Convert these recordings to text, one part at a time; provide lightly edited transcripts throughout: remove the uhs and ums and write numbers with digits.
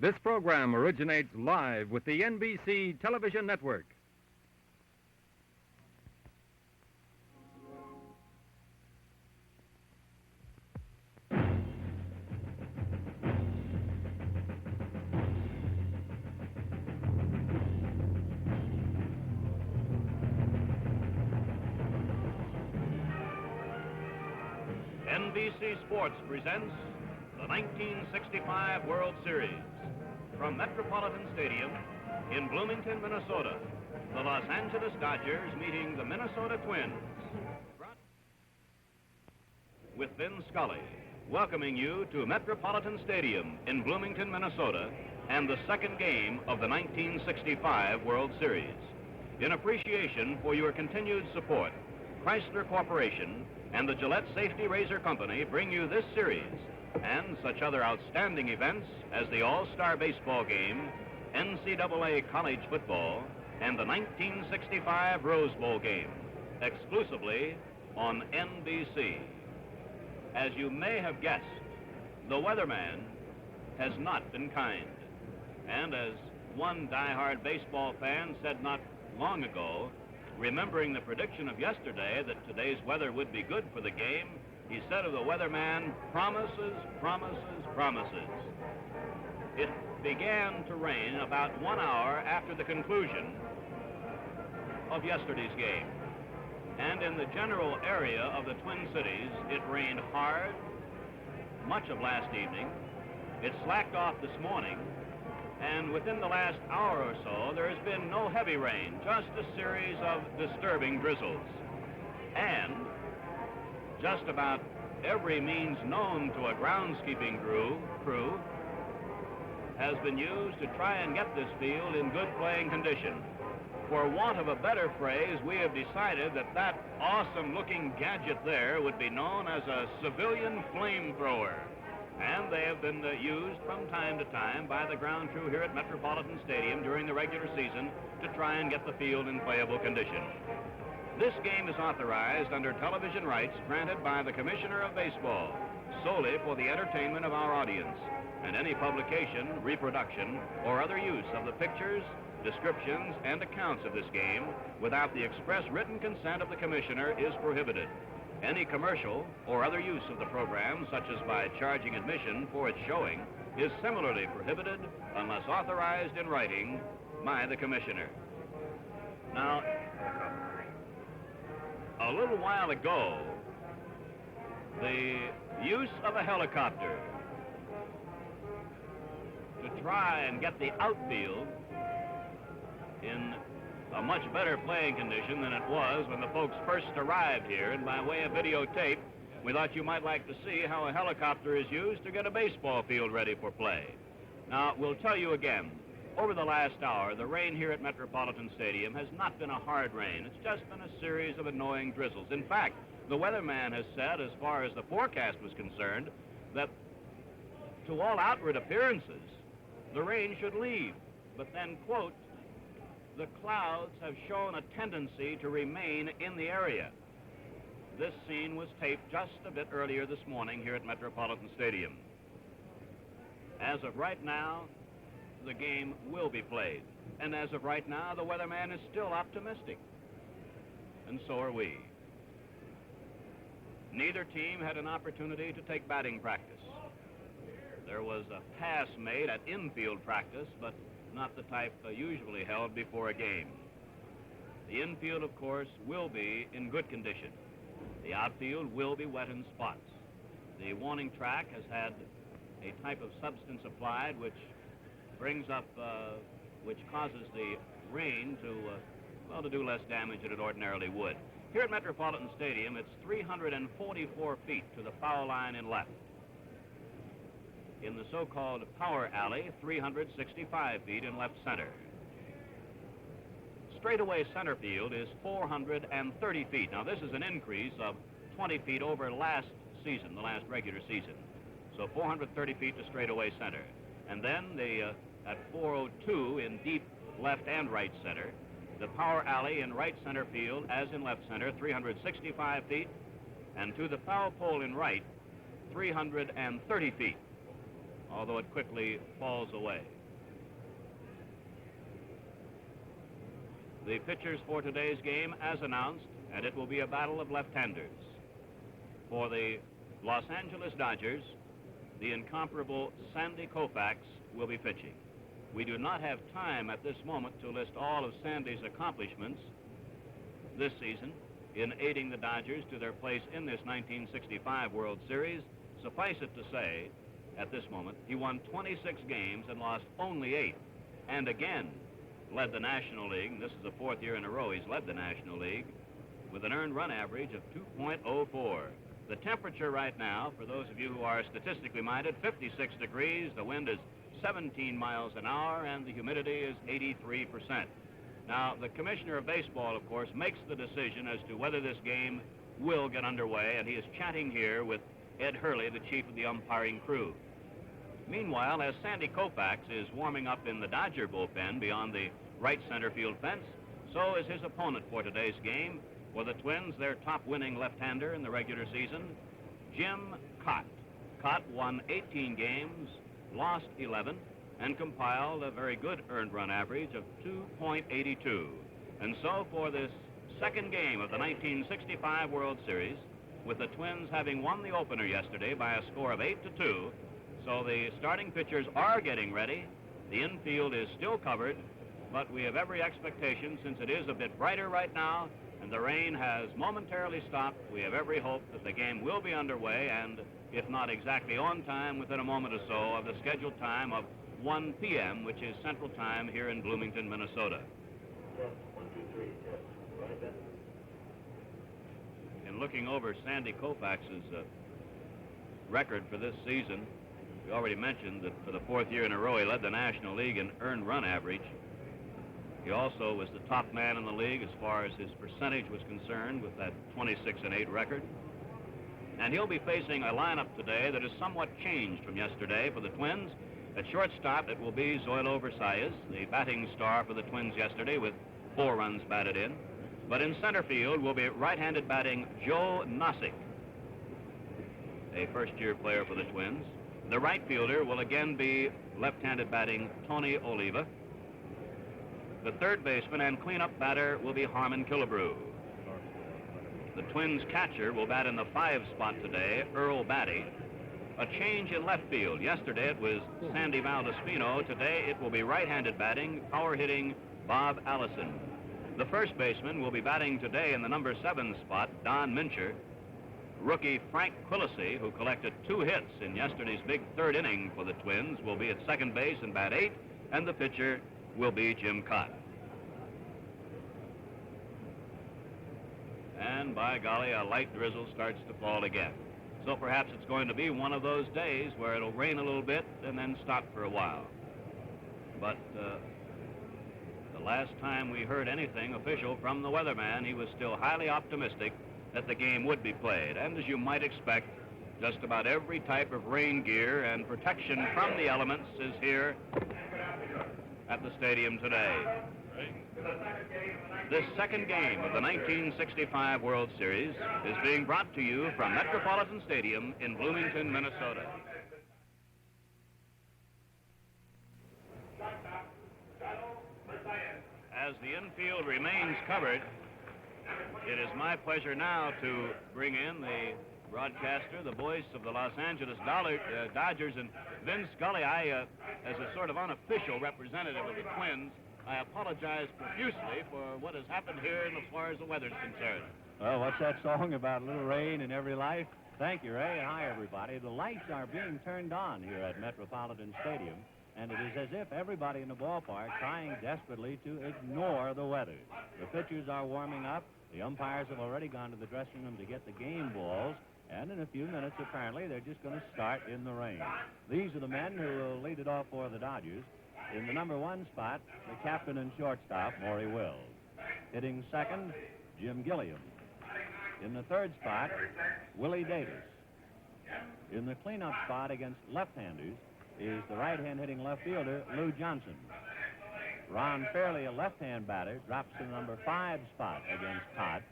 This program originates live with the NBC television network. NBC Sports presents the 1965 World Series. From Metropolitan Stadium in Bloomington, Minnesota, the Los Angeles Dodgers meeting the Minnesota Twins. With Vin Scully, welcoming you to Metropolitan Stadium in Bloomington, Minnesota, and the second game of the 1965 World Series. In appreciation for your continued support, Chrysler Corporation and the Gillette Safety Razor Company bring you this series and such other outstanding events as the All-Star Baseball Game, NCAA College Football, and the 1965 Rose Bowl Game, exclusively on NBC. As you may have guessed, the weatherman has not been kind. And as one diehard baseball fan said not long ago, remembering the prediction of yesterday that today's weather would be good for the game, he said of the weatherman, promises, promises, promises. It began to rain about 1 hour after the conclusion of yesterday's game. And in the general area of the Twin Cities, it rained hard much of last evening. It slacked off this morning. And within the last hour or so, there has been no heavy rain, just a series of disturbing drizzles. And just about every means known to a groundskeeping crew has been used to try and get this field in good playing condition. For want of a better phrase, we have decided that that awesome-looking gadget there would be known as a civilian flamethrower. And they have been used from time to time by the ground crew here at Metropolitan Stadium during the regular season to try and get the field in playable condition. This game is authorized under television rights granted by the Commissioner of Baseball, solely for the entertainment of our audience, and any publication, reproduction, or other use of the pictures, descriptions, and accounts of this game without the express written consent of the Commissioner is prohibited. Any commercial or other use of the program, such as by charging admission for its showing, is similarly prohibited unless authorized in writing by the Commissioner. Now, a little while ago, the use of a helicopter to try and get the outfield in a much better playing condition than it was when the folks first arrived here, and by way of videotape, we thought you might like to see how a helicopter is used to get a baseball field ready for play. Now, we'll tell you again, over the last hour, the rain here at Metropolitan Stadium has not been a hard rain. It's just been a series of annoying drizzles. In fact, the weatherman has said, as far as the forecast was concerned, that to all outward appearances, the rain should leave. But then, quote, the clouds have shown a tendency to remain in the area. This scene was taped just a bit earlier this morning here at Metropolitan Stadium. As of right now, the game will be played. And as of right now, the weatherman is still optimistic. And so are we. Neither team had an opportunity to take batting practice. There was a pass made at infield practice, but not the type usually held before a game. The infield, of course, will be in good condition. The outfield will be wet in spots. The warning track has had a type of substance applied which brings up, which causes the rain to do less damage than it ordinarily would. Here at Metropolitan Stadium, it's 344 feet to the foul line in left. In the so-called power alley, 365 feet in left center. Straightaway center field is 430 feet. Now, this is an increase of 20 feet over last season, the last regular season. So 430 feet to straightaway center. And then at 402 in deep left and right center, the power alley in right center field, as in left center, 365 feet. And to the foul pole in right, 330 feet. although it quickly falls away. The pitchers for today's game, as announced, and it will be a battle of left-handers. For the Los Angeles Dodgers, the incomparable Sandy Koufax will be pitching. We do not have time at this moment to list all of Sandy's accomplishments this season in aiding the Dodgers to their place in this 1965 World Series. Suffice it to say, at this moment, he won 26 games and lost only 8, and again led the National League. This is the 4th year in a row he's led the National League with an earned run average of 2.04. The temperature right now, for those of you who are statistically minded, 56 degrees, the wind is 17 miles an hour, and the humidity is 83%. Now, the Commissioner of Baseball, of course, makes the decision as to whether this game will get underway, and he is chatting here with Ed Hurley, the chief of the umpiring crew. Meanwhile, as Sandy Koufax is warming up in the Dodger bullpen beyond the right center field fence, so is his opponent for today's game. For the Twins, their top winning left-hander in the regular season, Jim Kaat. Kaat won 18 games, lost 11, and compiled a very good earned run average of 2.82. And so for this second game of the 1965 World Series, with the Twins having won the opener yesterday by a score of 8-2, so the starting pitchers are getting ready. The infield is still covered, but we have every expectation, since it is a bit brighter right now and the rain has momentarily stopped, we have every hope that the game will be underway, and if not exactly on time, within a moment or so of the scheduled time of 1 p.m., which is Central Time here in Bloomington, Minnesota. In looking over Sandy Koufax's record for this season, we already mentioned that for the 4th year in a row he led the National League in earned run average. He also was the top man in the league as far as his percentage was concerned with that 26-8 record. And he'll be facing a lineup today that is somewhat changed from yesterday for the Twins. At shortstop, it will be Zoilo Versalles, the batting star for the Twins yesterday with 4 runs batted in. But in center field will be right-handed batting Joe Nossick, a first-year player for the Twins. The right fielder will again be left-handed batting Tony Oliva. The third baseman and cleanup batter will be Harmon Killebrew. The Twins catcher will bat in the 5 spot today, Earl Batty. A change in left field. Yesterday it was Sandy Valdespino. Today it will be right-handed batting, power-hitting Bob Allison. The first baseman will be batting today in the number 7 spot, Don Mincher. Rookie Frank Quillisi, who collected 2 hits in yesterday's big 3rd inning for the Twins, will be at second base and bat 8, and the pitcher will be Jim Kaat. And by golly, a light drizzle starts to fall again. So perhaps it's going to be one of those days where it'll rain a little bit and then stop for a while. But the last time we heard anything official from the weatherman, he was still highly optimistic that the game would be played. And as you might expect, just about every type of rain gear and protection from the elements is here at the stadium today. This second game of the 1965 World Series is being brought to you from Metropolitan Stadium in Bloomington, Minnesota. As the infield remains covered, it is my pleasure now to bring in the broadcaster, the voice of the Los Angeles Dodgers, and Vin Scully. I, as a sort of unofficial representative of the Twins, I apologize profusely for what has happened here as far as the weather's concerned. Well, what's that song about a little rain in every life? Thank you, Ray, and hi, everybody. The lights are being turned on here at Metropolitan Stadium, and it is as if everybody in the ballpark trying desperately to ignore the weather. The pitchers are warming up. The umpires have already gone to the dressing room to get the game balls, and in a few minutes, apparently, they're just going to start in the rain. These are the men who will lead it off for the Dodgers. In the number 1 spot, the captain and shortstop, Maury Wills. Hitting second, Jim Gilliam. In the 3rd spot, Willie Davis. In the cleanup spot against left-handers is the right-hand hitting left fielder, Lou Johnson. Ron Fairley, a left-hand batter, drops to the number 5 spot against Kaat.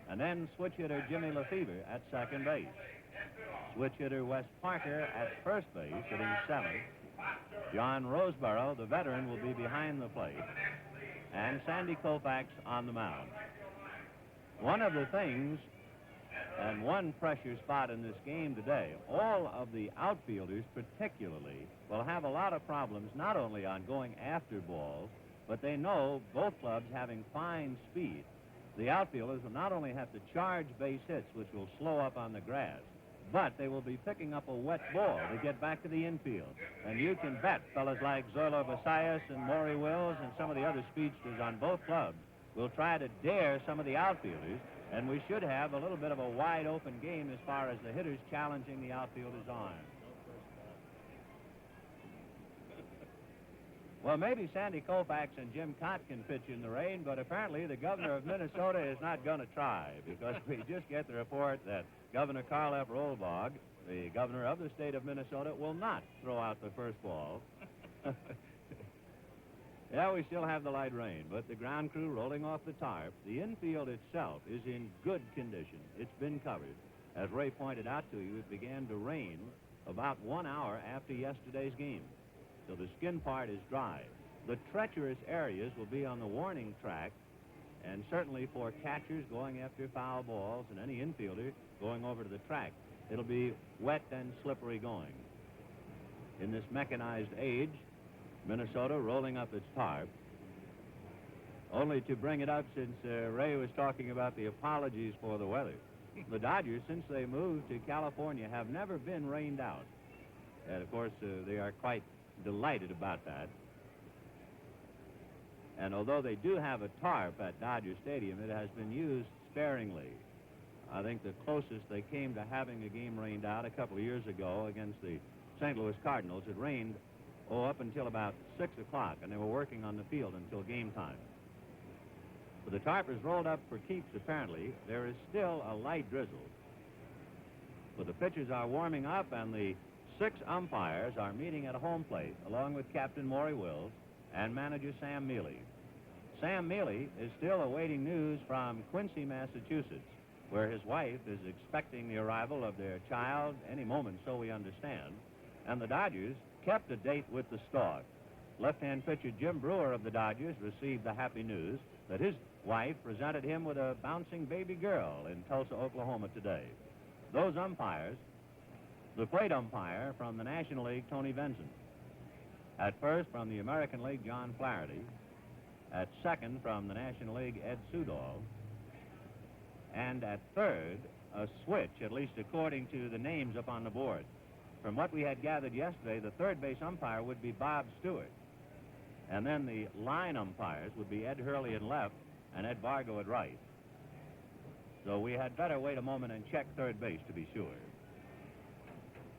And then switch hitter Jimmy Lefevre at second base. Switch hitter Wes Parker at first base, hitting 7th. John Roseborough, the veteran, will be behind the plate. And Sandy Koufax on the mound. One of the things, and one pressure spot in this game today, all of the outfielders particularly will have a lot of problems not only on going after balls, but they know, both clubs having fine speed, the outfielders will not only have to charge base hits, which will slow up on the grass, but they will be picking up a wet ball to get back to the infield. And you can bet fellas like Zoilo Visayas and Maury Wills and some of the other speedsters on both clubs will try to dare some of the outfielders, and we should have a little bit of a wide-open game as far as the hitters challenging the outfielders' arms. Well, maybe Sandy Koufax and Jim Kaat can pitch in the rain, but apparently the governor of Minnesota is not going to try, because we just get the report that Governor Carl F. Rolbog, the governor of the state of Minnesota, will not throw out the first ball. Yeah, we still have the light rain, but the ground crew rolling off the tarp. The infield itself is in good condition. It's been covered. As Ray pointed out to you, it began to rain about 1 hour after yesterday's game. So the skin part is dry. The treacherous areas will be on the warning track, and certainly for catchers going after foul balls and any infielder going over to the track, it'll be wet and slippery going. In this mechanized age, Minnesota rolling up its tarp, only to bring it up since Ray was talking about the apologies for the weather. The Dodgers, since they moved to California, have never been rained out. And, of course, they are quite delighted about that. And although they do have a tarp at Dodger Stadium, it has been used sparingly. I think the closest they came to having a game rained out a couple of years ago against the St. Louis Cardinals, it rained up until about 6 o'clock, and they were working on the field until game time. But the tarp is rolled up for keeps, apparently. There is still a light drizzle. But the pitchers are warming up, and the 6 umpires are meeting at a home plate, along with Captain Maury Wills and manager Sam Mealy. Sam Mealy is still awaiting news from Quincy, Massachusetts, where his wife is expecting the arrival of their child any moment, so we understand. And the Dodgers kept a date with the Stork. Left-hand pitcher Jim Brewer of the Dodgers received the happy news that his wife presented him with a bouncing baby girl in Tulsa, Oklahoma today. Those umpires, the plate umpire from the National League, Tony Venson. At first, from the American League, John Flaherty. At second, from the National League, Ed Sudol. And at third, a switch, at least according to the names up on the board. From what we had gathered yesterday, the third base umpire would be Bob Stewart. And then the line umpires would be Ed Hurley at left and Ed Vargo at right. So we had better wait a moment and check third base to be sure.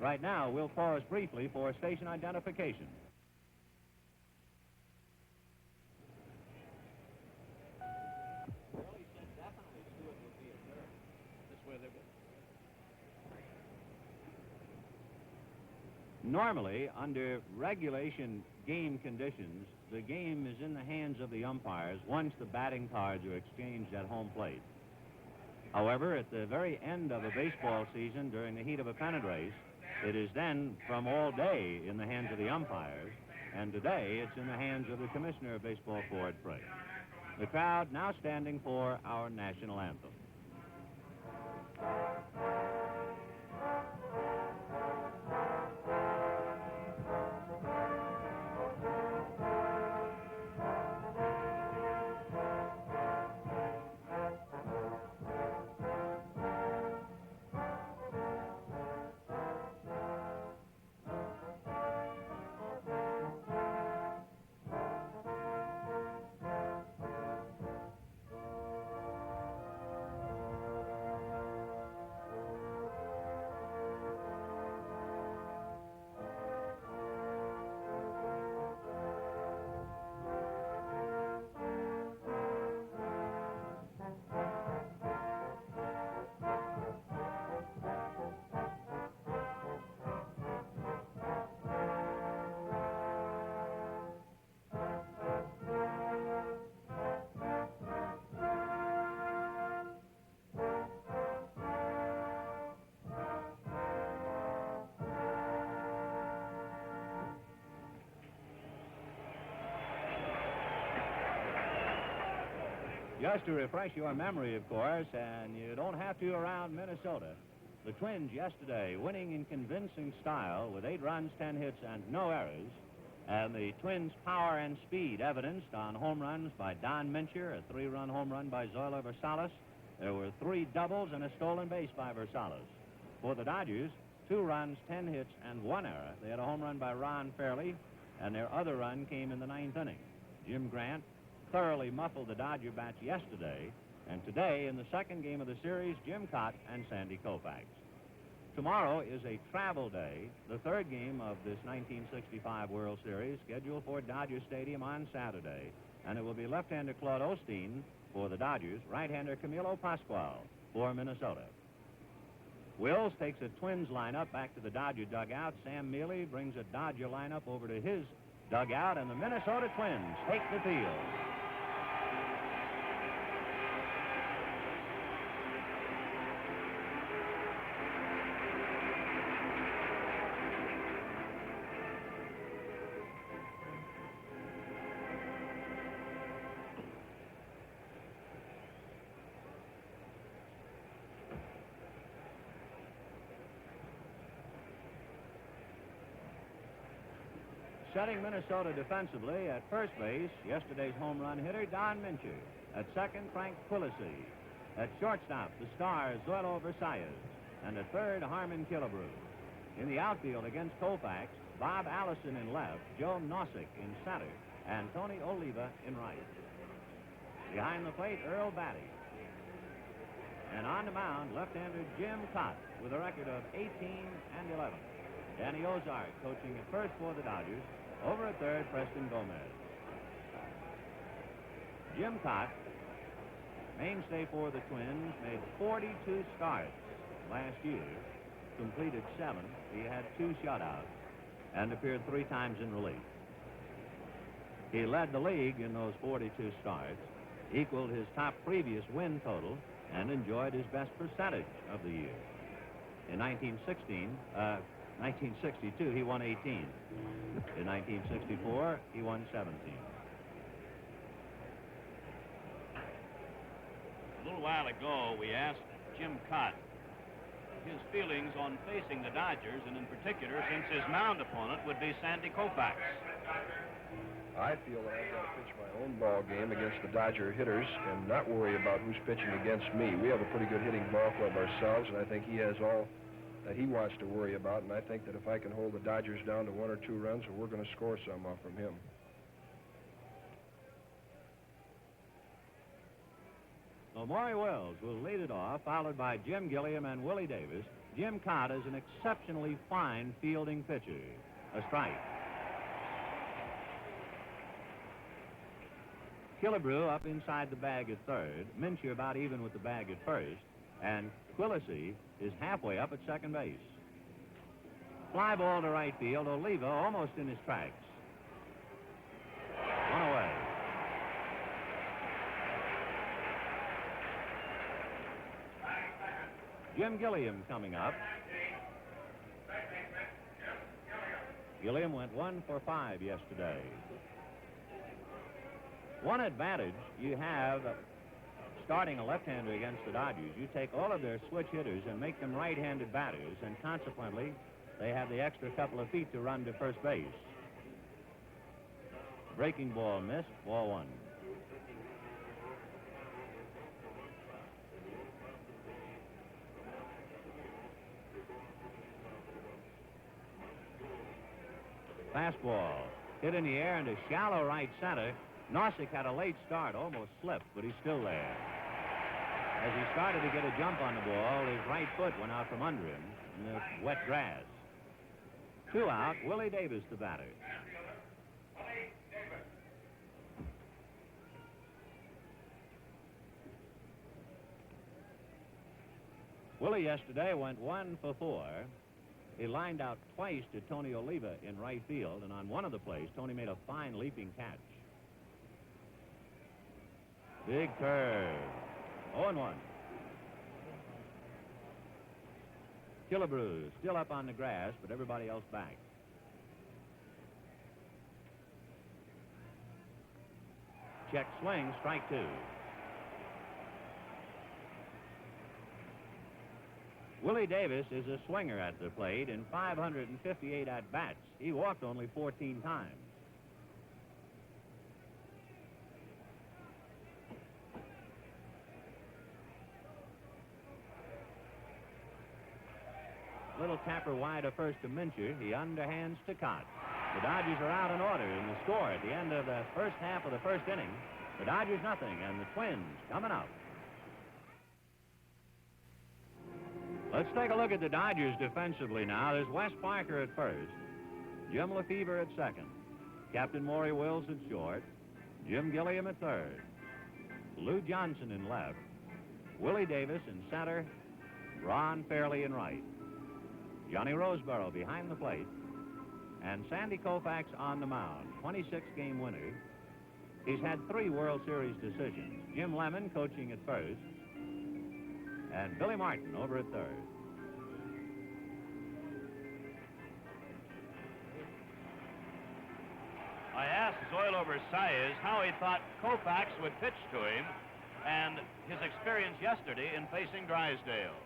Right now, we'll pause briefly for station identification. Normally, under regulation game conditions, the game is in the hands of the umpires once the batting cards are exchanged at home plate. However, at the very end of a baseball season, during the heat of a pennant race, it is then from all day in the hands of the umpires, and today it's in the hands of the Commissioner of Baseball, Ford Frey. The crowd now standing for our national anthem. Just to refresh your memory, of course, and you don't have to around Minnesota, the Twins yesterday winning in convincing style with 8 runs, 10 hits, and no errors. And the Twins' power and speed evidenced on home runs by Don Mincher, a 3-run home run by Zoilo Versalles. There were 3 doubles and a stolen base by Versalles. For the Dodgers, 2 runs, 10 hits, and 1 error. They had a home run by Ron Fairley, and their other run came in the 9th inning. Jim Grant thoroughly muffled the Dodger bats yesterday, and today, in the second game of the series, Jim Kaat and Sandy Koufax. Tomorrow is a travel day, the third game of this 1965 World Series, scheduled for Dodger Stadium on Saturday, and it will be left-hander Claude Osteen for the Dodgers, right-hander Camilo Pascual for Minnesota. Wills takes a Twins lineup back to the Dodger dugout. Sam Mealy brings a Dodger lineup over to his dugout, and the Minnesota Twins take the field. Setting Minnesota defensively at first base, yesterday's home run hitter, Don Mincher. At second, Frank Quillisi. At shortstop, the star, Zoilo Versalles. And at third, Harmon Killebrew. In the outfield against Koufax, Bob Allison in left, Joe Nozick in center, and Tony Oliva in right. Behind the plate, Earl Batty. And on the mound, left-hander Jim Kaat with a record of 18 and 11. Danny Ozark coaching at first for the Dodgers. Over at third, Preston Gomez. Jim Kaat, mainstay for the Twins, made 42 starts last year, completed 7. He had 2 shutouts and appeared 3 times in relief. He led the league in those 42 starts, equaled his top previous win total, and enjoyed his best percentage of the year. In 1962, he won 18. In 1964, he won 17. A little while ago, we asked Jim Kaat his feelings on facing the Dodgers, and in particular, since his mound opponent would be Sandy Koufax. I feel that I've got to pitch my own ball game against the Dodger hitters and not worry about who's pitching against me. We have a pretty good hitting ball club ourselves, and I think he has all that he wants to worry about, and I think that if I can hold the Dodgers down to 1 or 2 runs, we're going to score some off from him. So Maury Wells will lead it off, followed by Jim Gilliam and Willie Davis. Jim Kaat is an exceptionally fine fielding pitcher. A strike. Killebrew up inside the bag at third. Mincher about even with the bag at first. And Quillisi is halfway up at second base. Fly ball to right field. Oliva almost in his tracks. 1 away. Jim Gilliam coming up. Gilliam went 1 for 5 yesterday. One advantage you have starting a left-hander against the Dodgers, you take all of their switch hitters and make them right-handed batters, and consequently, they have the extra couple of feet to run to first base. Breaking ball missed, ball 1. Fastball hit in the air into shallow right center. Nozick had a late start, almost slipped, but he's still there. As he started to get a jump on the ball, his right foot went out from under him in the wet grass. 2 out, Willie Davis the batter. Willie yesterday went 1 for 4. He lined out twice to Tony Oliva in right field, and on one of the plays, Tony made a fine leaping catch. Big curve. 0-1. Killebrew still up on the grass, but everybody else back. Check swing, strike 2. Willie Davis is a swinger at the plate in 558 at-bats. He walked only 14 times. Little tapper wide of first to Mincher. He underhands to Kaat. The Dodgers are out in order in the score at the end of the first half of the first inning. The Dodgers nothing, and the Twins coming up. Let's take a look at the Dodgers defensively now. There's Wes Parker at first, Jim Lefevre at second, Captain Maury Wills at short, Jim Gilliam at third, Lou Johnson in left, Willie Davis in center, Ron Fairley in right, Johnny Roseboro behind the plate, and Sandy Koufax on the mound, 26-game winner. He's had 3 World Series decisions. Jim Lemon coaching at first, and Billy Martin over at third. I asked Zoilo Versailles how he thought Koufax would pitch to him and his experience yesterday in facing Drysdale.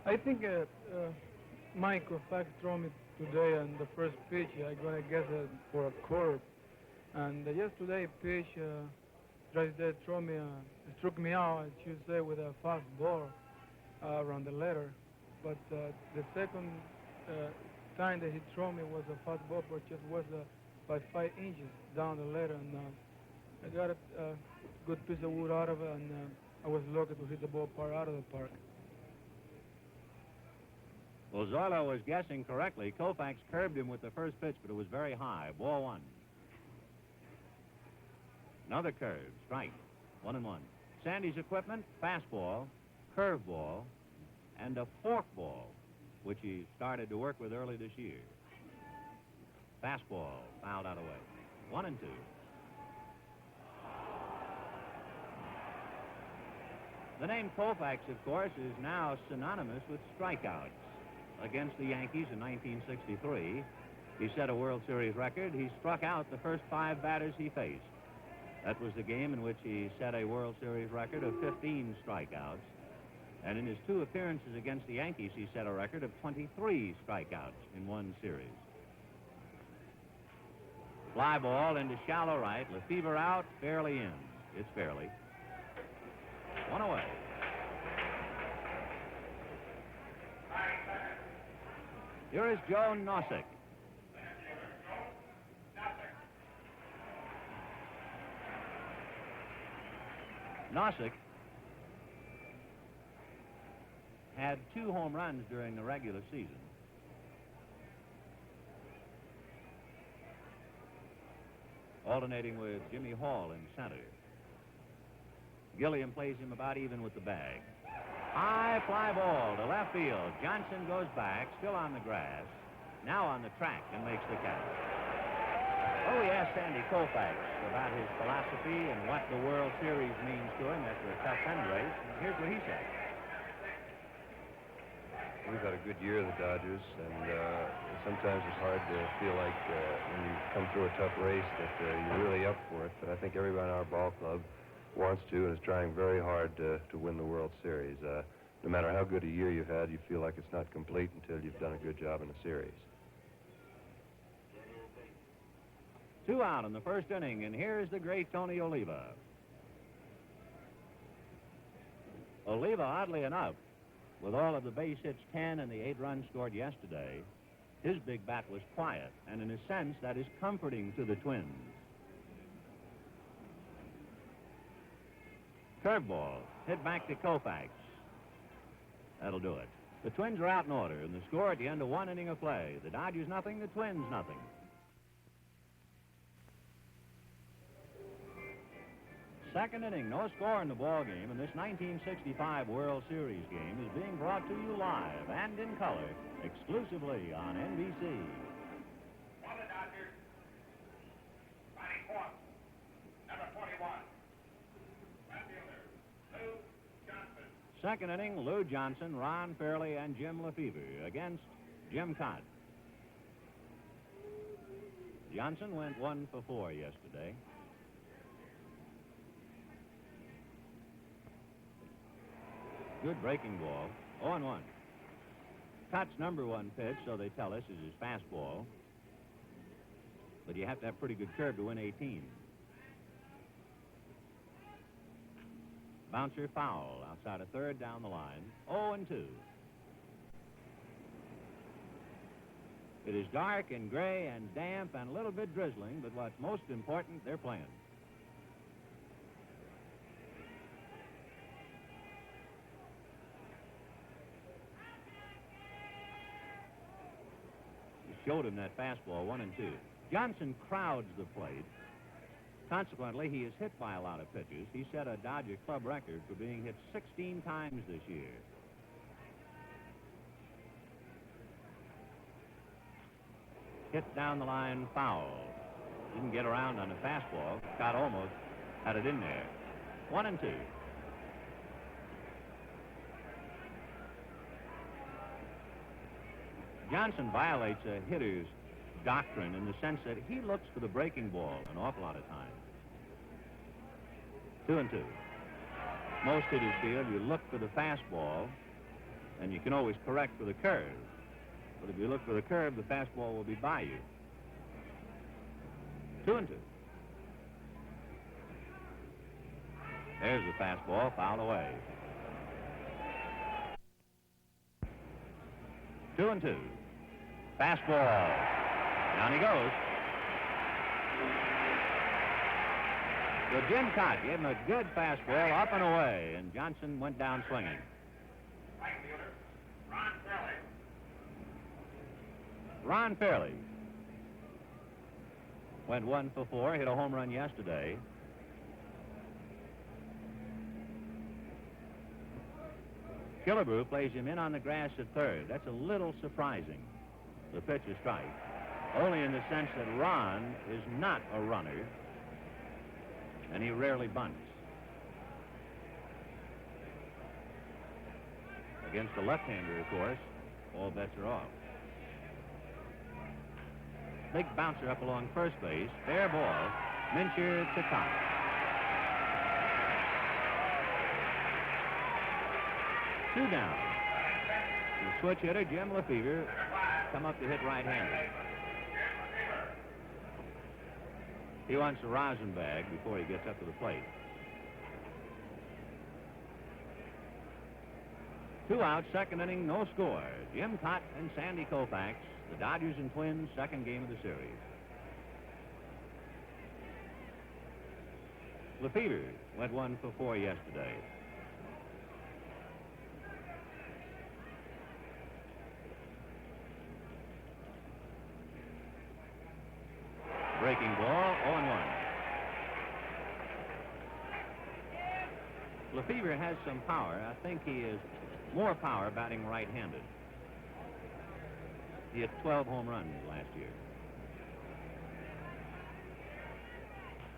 I think Mike Koufax threw me today on the first pitch. I'm going to guess for a curve. And yesterday pitch, Drysdale struck me out, I should say, with a fastball around the letter. But the second time that he threw me was a fastball, but just was by 5 inches down the letter. And I got a good piece of wood out of it, and I was lucky to hit the ball out of the park. Well, Zoilo was guessing correctly. Koufax curved him with the first pitch, but it was very high. Ball 1. Another curve, strike, 1-1. Sandy's equipment, fastball, curveball, and a forkball, which he started to work with early this year. Fastball, fouled out of way. 1-2. The name Koufax, of course, is now synonymous with strikeouts. Against the Yankees in 1963, he set a World Series record. He struck out the first 5 batters he faced. That was the game in which he set a World Series record of 15 strikeouts. And in his 2 appearances against the Yankees, he set a record of 23 strikeouts in one series. Fly ball into shallow right. Lefevre out, Fairley in. It's Fairley. 1 away. Here is Joe Nozick. Nozick had 2 home runs during the regular season. Alternating with Jimmy Hall in center. Gilliam plays him about even with the bag. High fly ball to left field. Johnson goes back, still on the grass, now on the track, and makes the catch. Well, we asked Sandy Koufax about his philosophy and what the World Series means to him after a tough end race. And here's what he said. We've had a good year, the Dodgers, and sometimes it's hard to feel like when you come through a tough race that you're really up for it. But I think everybody in our ball club wants to and is trying very hard to win the World Series. No matter how good a year you've had, you feel like it's not complete until you've done a good job in the series. 2 out in the first inning, and here's the great Tony Oliva. Oliva, oddly enough, with all of the base hits 10 and the 8 runs scored yesterday, his big bat was quiet, and in a sense, that is comforting to the Twins. Curveball, hit back to Koufax. That'll do it. The Twins are out in order, and the score at the end of 1 inning of play. The Dodgers nothing, the Twins nothing. Second inning, no score in the ball game, and this 1965 World Series game is being brought to you live and in color, exclusively on NBC. For the Dodgers, batting fourth, number 41, left fielder, Lou Johnson. Second inning, Lou Johnson, Ron Fairley, and Jim Lefevre against Jim Kaat. Johnson went 1 for 4 yesterday. Good breaking ball. 0-1. Kaat's number one pitch, so they tell us, is his fastball. But you have to have pretty good curve to win 18. Bouncer foul outside of third down the line. 0-2. It is dark and gray and damp and a little bit drizzling, but what's most important, they're playing. You showed him that fastball, 1-2. Johnson crowds the plate. Consequently, he is hit by a lot of pitches. He set a Dodger club record for being hit 16 times this year. Hit down the line, foul. Didn't get around on the fastball. Kaat almost had it in there. 1-2. Johnson violates a hitter's doctrine in the sense that he looks for the breaking ball an awful lot of times. 2-2. Most hitters feel you look for the fastball, and you can always correct for the curve. But if you look for the curve, the fastball will be by you. 2-2. There's the fastball, fouled away. 2-2. Fastball. Down he goes. So Jim Kaat gave him a good fastball up and away, and Johnson went down swinging. Right fielder, Ron Fairley. Ron Fairley went 1 for 4, hit a home run yesterday. Killebrew plays him in on the grass at third. That's a little surprising. The pitch is strike. Only in the sense that Ron is not a runner, and he rarely bunts. Against a left-hander, of course, all bets are off. Big bouncer up along first base. Fair ball. Mincher to Kaat. Two down. The switch hitter, Jim Lefevre, come up to hit right-handed. He wants a rosin bag before he gets up to the plate. 2 out, second inning, no score. Jim Kaat and Sandy Koufax, the Dodgers and Twins, second game of the series. Lefevre went 1 for 4 yesterday. Breaking ball, 0-1. Lefevre has some power. I think he is more power batting right-handed. He had 12 home runs last year.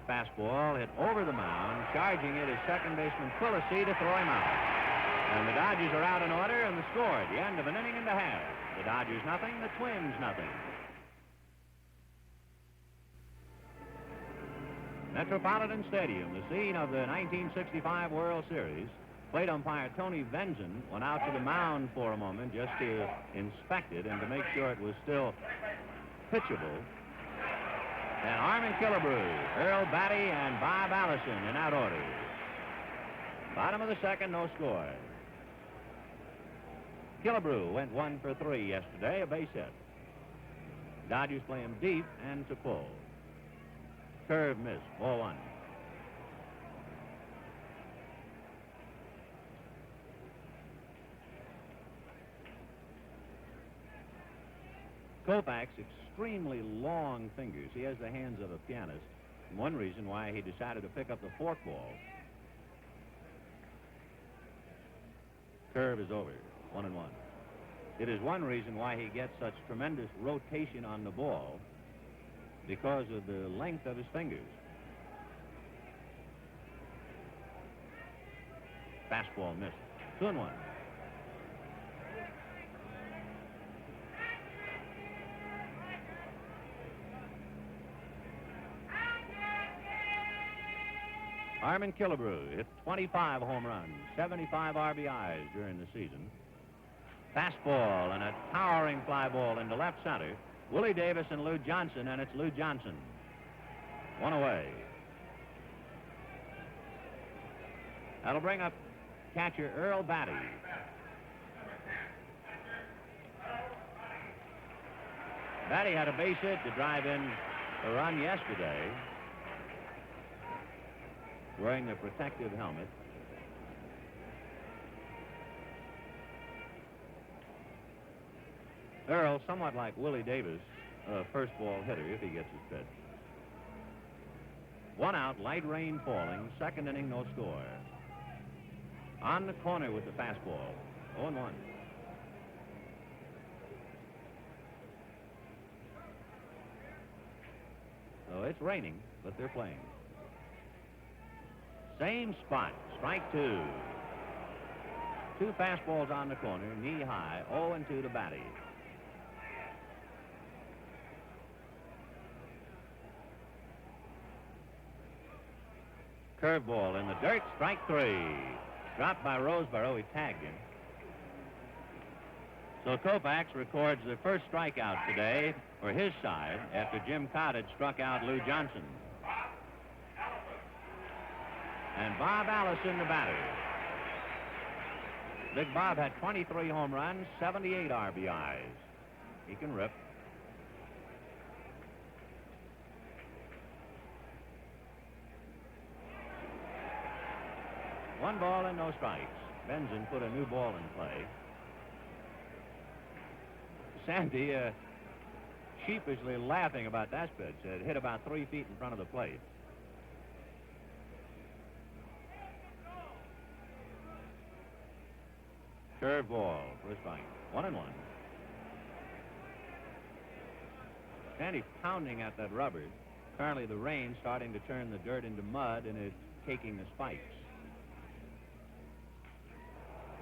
Fastball hit over the mound. Charging it is second baseman Quillisi to throw him out. And the Dodgers are out in order, and the score at the end of an inning and a half. The Dodgers nothing, the Twins nothing. Metropolitan Stadium, the scene of the 1965 World Series. Plate umpire Tony Venzen went out to the mound for a moment just to inspect it and to make sure it was still pitchable. And Armin Killebrew, Earl Batty, and Bob Allison in out order. Bottom of the second, no score. Killebrew went 1 for 3 yesterday, a base hit. Dodgers play him deep and to pull. Curve miss, 0-1. Koufax, extremely long fingers. He has the hands of a pianist. And one reason why he decided to pick up the forkball. Curve is over, 1-1. It is one reason why he gets such tremendous rotation on the ball, because of the length of his fingers. Fastball missed. 2-1. Armin Killebrew hit 25 home runs, 75 RBIs during the season. Fastball and a towering fly ball into left center. Willie Davis and Lou Johnson, and it's Lou Johnson. One away. That'll bring up catcher Earl Batty. Batty had a base hit to drive in a run yesterday, wearing the protective helmet. Earl, somewhat like Willie Davis, a first ball hitter if he gets his pitch. One out, light rain falling, second inning, no score. On the corner with the fastball, 0-1. So it's raining, but they're playing. Same spot, strike two. Two fastballs on the corner, knee high, 0-2 to Batty. Curveball in the dirt, strike three. Dropped by Roseboro, he tagged him. So Koufax records the first strikeout today for his side after Jim Kaat had struck out Lou Johnson. And Bob Allison, the batter. Big Bob had 23 home runs, 78 RBIs. He can rip. One ball and no strikes. Benson put a new ball in play. Sandy sheepishly laughing about that pitch. It hit about 3 feet in front of the plate. Curveball for a strike. 1-1. Sandy pounding at that rubber. Apparently the rain starting to turn the dirt into mud and is taking the spikes.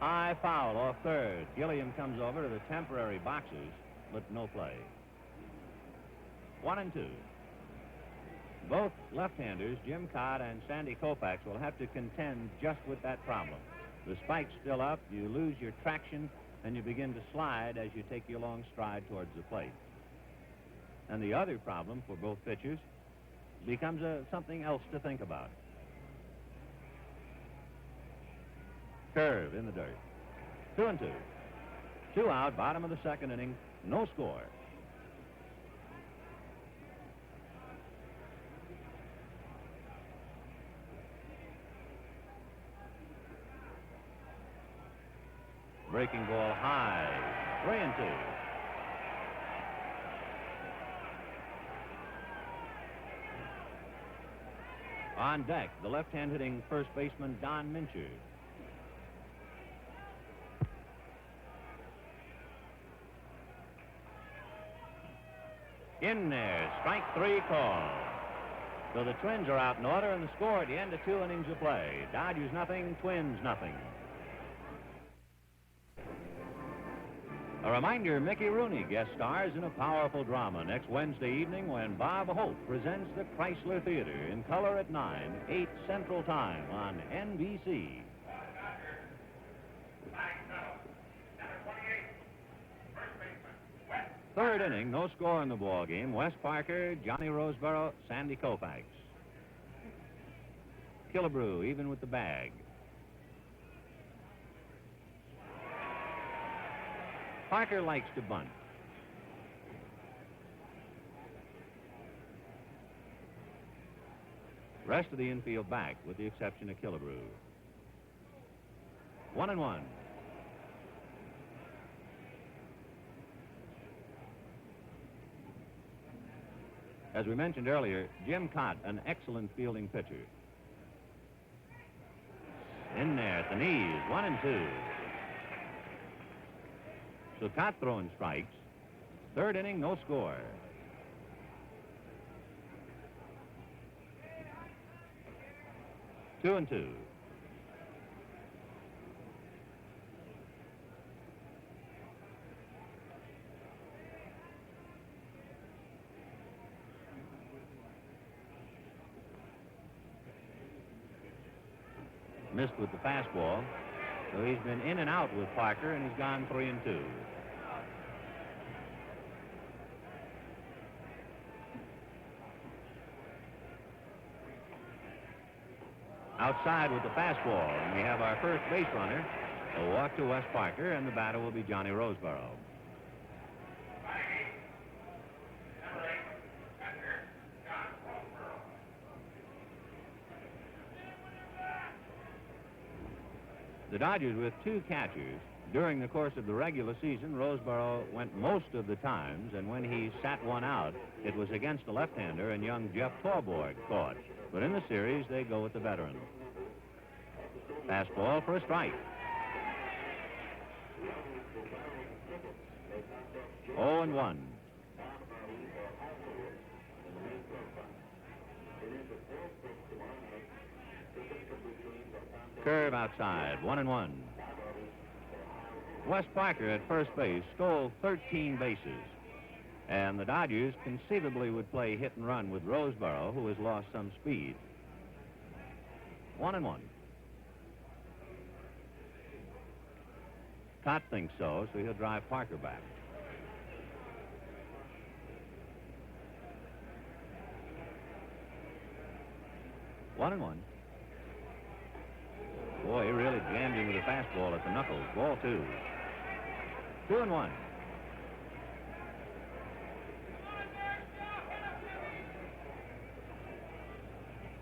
High foul off third. Gilliam comes over to the temporary boxes, but no play. 1-2. Both left-handers, Jim Kaat and Sandy Koufax, will have to contend just with that problem. The spike's still up, you lose your traction, and you begin to slide as you take your long stride towards the plate. And the other problem for both pitchers becomes something else to think about. Curve in the dirt. 2-2. 2 out, bottom of the second inning, no score. Breaking ball high. 3-2. On deck, the left-hand hitting first baseman Don Mincher. In there, strike three call. So the Twins are out in order, and the score at the end of 2 innings of play. Dodgers nothing, Twins nothing. A reminder, Mickey Rooney guest stars in a powerful drama next Wednesday evening when Bob Hope presents the Chrysler Theater in color at 9, 8 Central Time on NBC. Third inning, no score in the ball game. Wes Parker, Johnny Roseboro, Sandy Koufax. Killebrew even with the bag. Parker likes to bunt. Rest of the infield back with the exception of Killebrew. 1-1. As we mentioned earlier, Jim Kaat, an excellent fielding pitcher. In there at the knees, 1-2. So Kaat throwing strikes. Third inning, no score. Two and two. Missed with the fastball. So he's been in and out with Parker, and he's gone 3-2. Outside with the fastball, and we have our first base runner, a walk to Wes Parker, and the batter will be Johnny Roseborough. The Dodgers with 2 catchers. During the course of the regular season, Roseborough went most of the times, and when he sat one out, it was against a left-hander, and young Jeff Torborg caught. But in the series, they go with the veteran. Fastball for a strike. 0-1. Curve outside, 1-1. Wes Parker at first base stole 13 bases. And the Dodgers conceivably would play hit and run with Roseborough, who has lost some speed. 1-1. Kaat thinks so he'll drive Parker back. One and one. Boy, he really jammed him with a fastball at the knuckles. Ball 2. 2-1.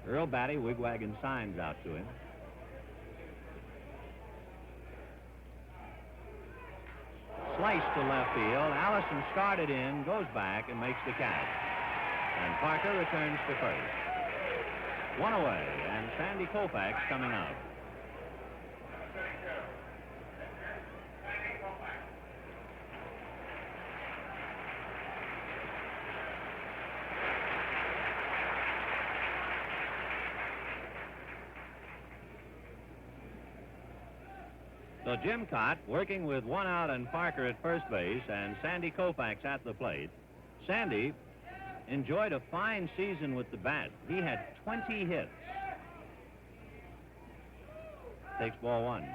Earl Batty wigwagging signs out to him. Slice to left field. Allison started in, goes back, and makes the catch. And Parker returns to first. One away, and Sandy Koufax coming out. So Jim Kaat working with 1 out and Parker at first base and Sandy Koufax at the plate. Sandy enjoyed a fine season with the bat. He had 20 hits. Takes ball 1.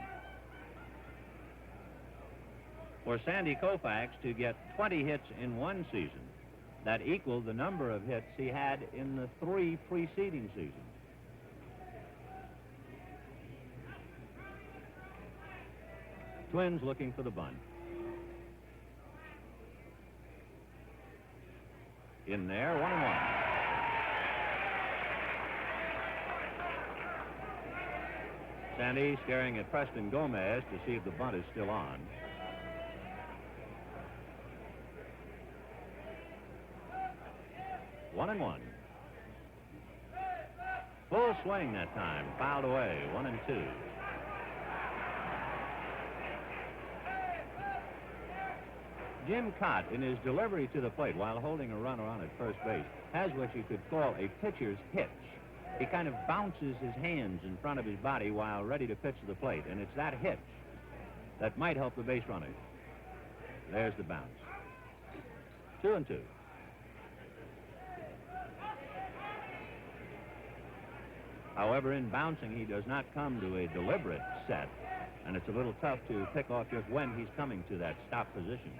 For Sandy Koufax to get 20 hits in one season, that equaled the number of hits he had in the 3 preceding seasons. Twins looking for the bunt. In there, 1-1. Sandy staring at Preston Gomez to see if the bunt is still on. One and one. Full swing that time. Fouled away. 1-2. Jim Kaat, in his delivery to the plate while holding a runner on at first base, has what you could call a pitcher's hitch. He kind of bounces his hands in front of his body while ready to pitch to the plate, and it's that hitch that might help the base runner. There's the bounce. 2-2. However, in bouncing, he does not come to a deliberate set, and it's a little tough to pick off just when he's coming to that stop position.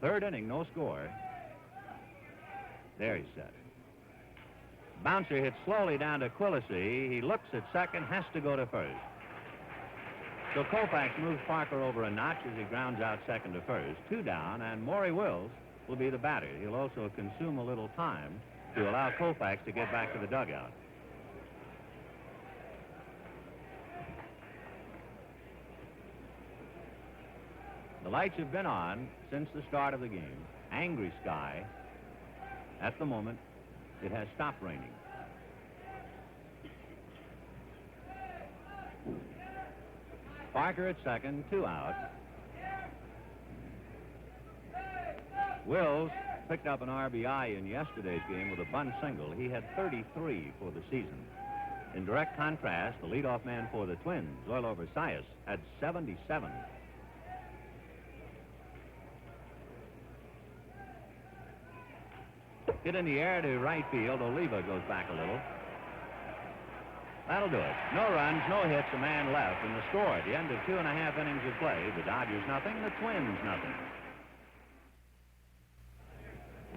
Third inning, no score. There he's set. Bouncer hits slowly down to Quillisi. He looks at second, has to go to first. So Koufax moves Parker over a notch as he grounds out second to first. 2 down, and Maury Wills will be the batter. He'll also consume a little time to allow Koufax to get back to the dugout. The lights have been on since the start of the game. Angry sky. At the moment, it has stopped raining. Parker at second, 2 out. Wills picked up an RBI in yesterday's game with a bunt single. He had 33 for the season. In direct contrast, the leadoff man for the Twins, Zoilo Versalles, had 77. Hit in the air to right field. Oliva goes back a little. That'll do it. No runs, no hits, a man left, and the score at the end of 2.5 innings of play, the Dodgers nothing, the Twins nothing.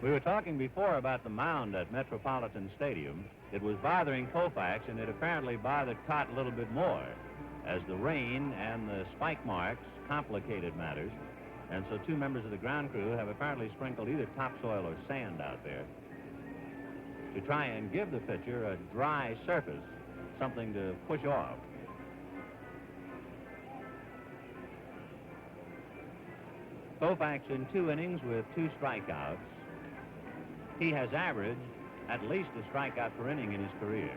We were talking before about the mound at Metropolitan Stadium. It was bothering Koufax, and it apparently bothered Kaat a little bit more, as the rain and the spike marks complicated matters, and so 2 members of the ground crew have apparently sprinkled either topsoil or sand out there to try and give the pitcher a dry surface, something to push off. Koufax in 2 innings with 2 strikeouts. He has averaged at least a strikeout per inning in his career.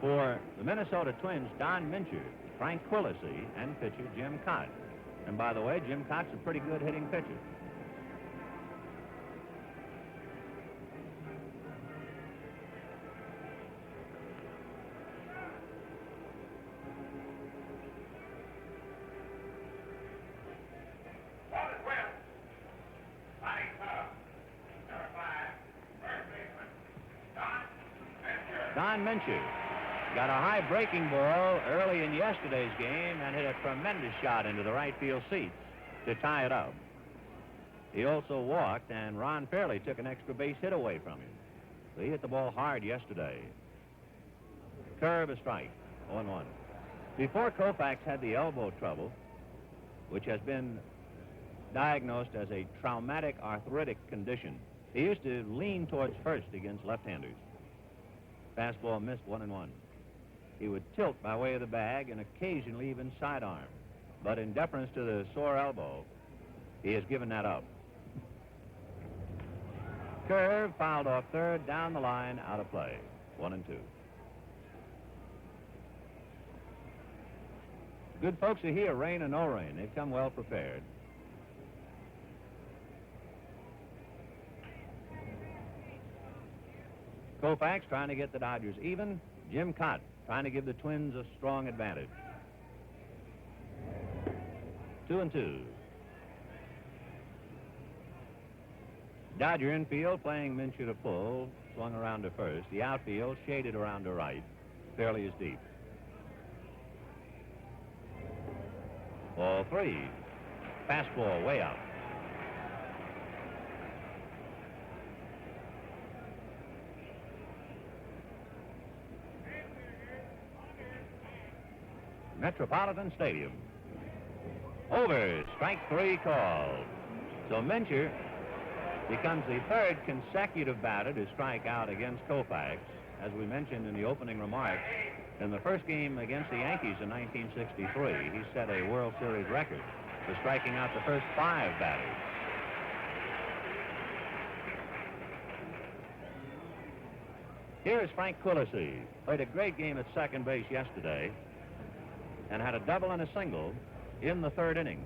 For the Minnesota Twins, Don Mincher, Frank Quillisi, and pitcher Jim Kaat. And by the way, Jim Kaat's a pretty good hitting pitcher. Don Mincher got a high breaking ball early in yesterday's game and hit a tremendous shot into the right field seats to tie it up. He also walked, and Ron Fairley took an extra base hit away from him. So he hit the ball hard yesterday. Curve, a strike, 0-1. Before Koufax had the elbow trouble, which has been diagnosed as a traumatic arthritic condition, he used to lean towards first against left-handers. Fastball missed, 1-1. He would tilt by way of the bag and occasionally even sidearm. But in deference to the sore elbow, he has given that up. Curve, fouled off third, down the line, out of play. 1-2. Good folks are here, rain or no rain. They've come well prepared. Koufax trying to get the Dodgers even. Jim Kaat trying to give the Twins a strong advantage. 2-2. Dodger infield playing Mincher to full, swung around to first. The outfield shaded around to right. Fairly is deep. Ball 3. Fastball way out. Metropolitan Stadium. Over, strike 3 called. So Mincher becomes the 3rd consecutive batter to strike out against Koufax. As we mentioned in the opening remarks, in the first game against the Yankees in 1963, he set a World Series record for striking out the first 5 batters. Here is Frank Quillisi. Played a great game at second base yesterday and had a double and a single in the 3rd inning.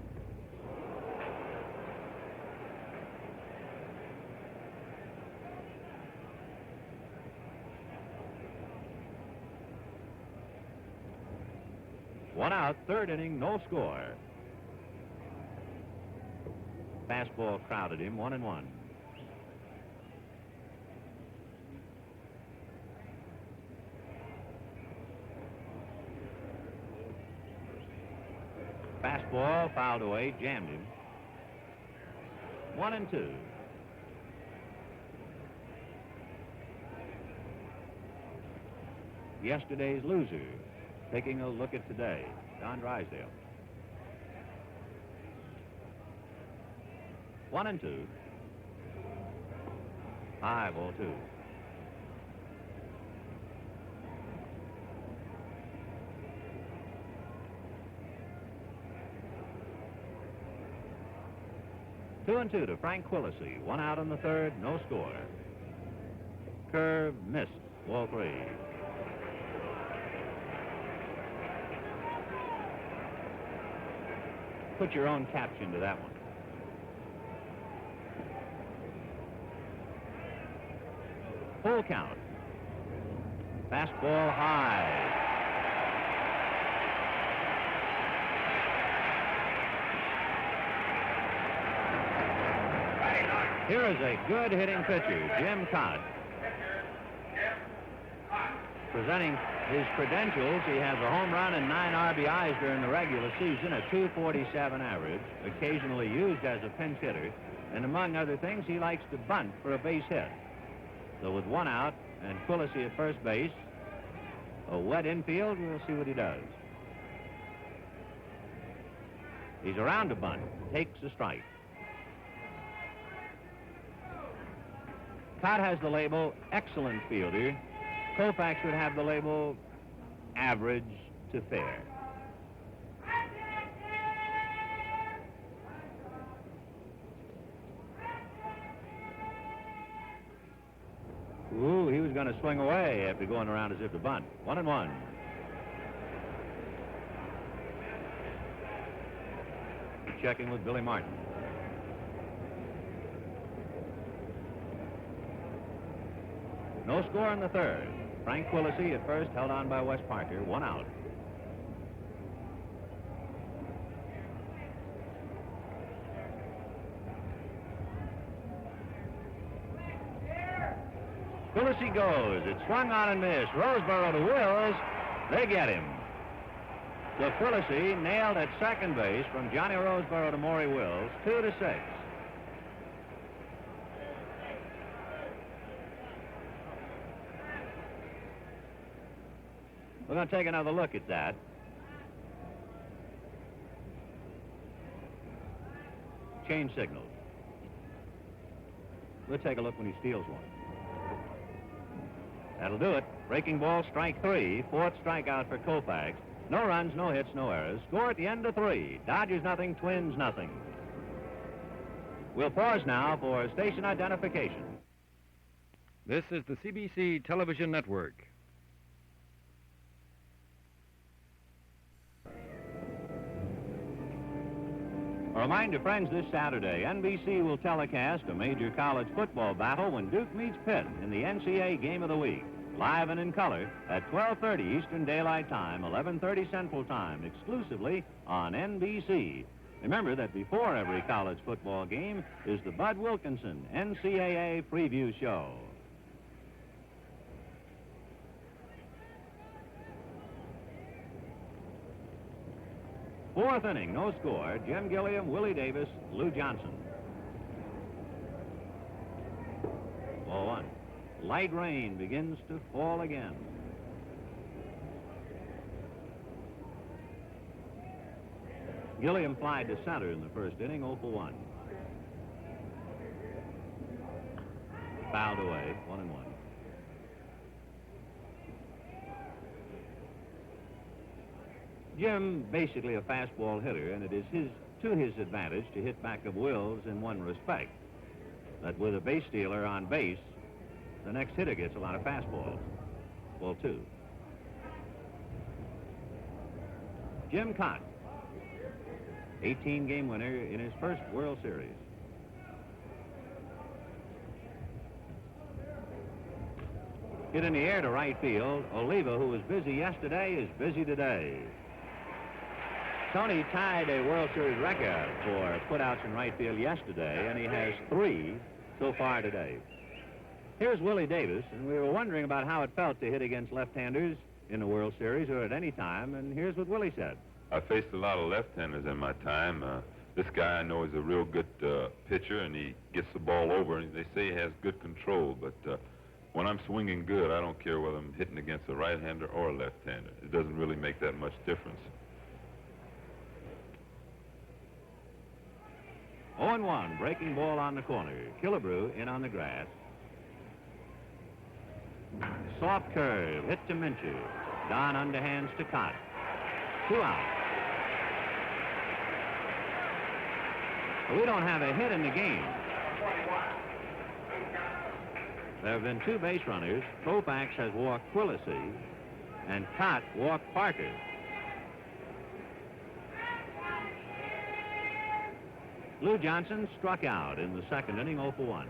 One out, 3rd inning, no score. Fastball crowded him, 1-1. Fastball fouled away, jammed him. 1-2. Yesterday's loser, taking a look at today, Don Drysdale. 1-2. High, ball 2. Two and 2 to Frank Quillisi. 1 out in the 3rd, no score. Curve missed, ball 3. Put your own caption to that one. Full count. Fastball high. Here is a good hitting pitcher, Jim Kaat. Presenting his credentials, he has a home run and 9 RBIs during the regular season, a .247 average, occasionally used as a pinch hitter, and among other things, he likes to bunt for a base hit. So with 1 out and Quillisi at first base, a wet infield, we'll see what he does. He's around to bunt, takes a strike. Kaat has the label excellent fielder. Koufax would have the label average to fair. Ooh, he was going to swing away after going around as if to bunt. 1-1. Checking with Billy Martin. No score in the third. Frank Quillisi at first, held on by Wes Parker, 1 out. Quillisi goes. It's swung on and missed. Roseboro to Wills. They get him. So Quillisi nailed at second base from Johnny Roseboro to Maury Wills, 2-6. We're going to take another look at that. Change signals. We'll take a look when he steals one. That'll do it. Breaking ball, strike 3. 4th strikeout for Koufax. No runs, no hits, no errors. Score at the end of 3. Dodgers nothing, Twins nothing. We'll pause now for station identification. This is the CBC Television Network. A reminder, friends, this Saturday, NBC will telecast a major college football battle when Duke meets Pitt in the NCAA Game of the Week. Live and in color at 12:30 Eastern Daylight Time, 11:30 Central Time, exclusively on NBC. Remember that before every college football game is the Bud Wilkinson NCAA Preview Show. Fourth inning, no score. Jim Gilliam, Willie Davis, Lou Johnson. Ball 1. Light rain begins to fall again. Gilliam flied to center in the first inning, 0 for 1. Fouled away, 1-1. Jim, basically a fastball hitter, and it is to his advantage to hit back of Wills in one respect. That with a base stealer on base, the next hitter gets a lot of fastballs. Ball 2. Jim Kaat, 18-game winner in his first World Series. Hit in the air to right field. Oliva, who was busy yesterday, is busy today. Tony tied a World Series record for putouts in right field yesterday, and he has 3 so far today. Here's Willie Davis, and we were wondering about how it felt to hit against left-handers in the World Series or at any time, and here's what Willie said. I faced a lot of left-handers in my time. This guy I know is a real good pitcher, and he gets the ball over, and they say he has good control, but when I'm swinging good, I don't care whether I'm hitting against a right-hander or a left-hander. It doesn't really make that much difference. 0-1, breaking ball on the corner. Killebrew in on the grass. Soft curve, hit to Minchu. Don underhands to Kaat. 2 out. We don't have a hit in the game. There have been 2 base runners. Koufax has walked Quillisi, and Kaat walked Parker. Lou Johnson struck out in the second inning, 0 for 1.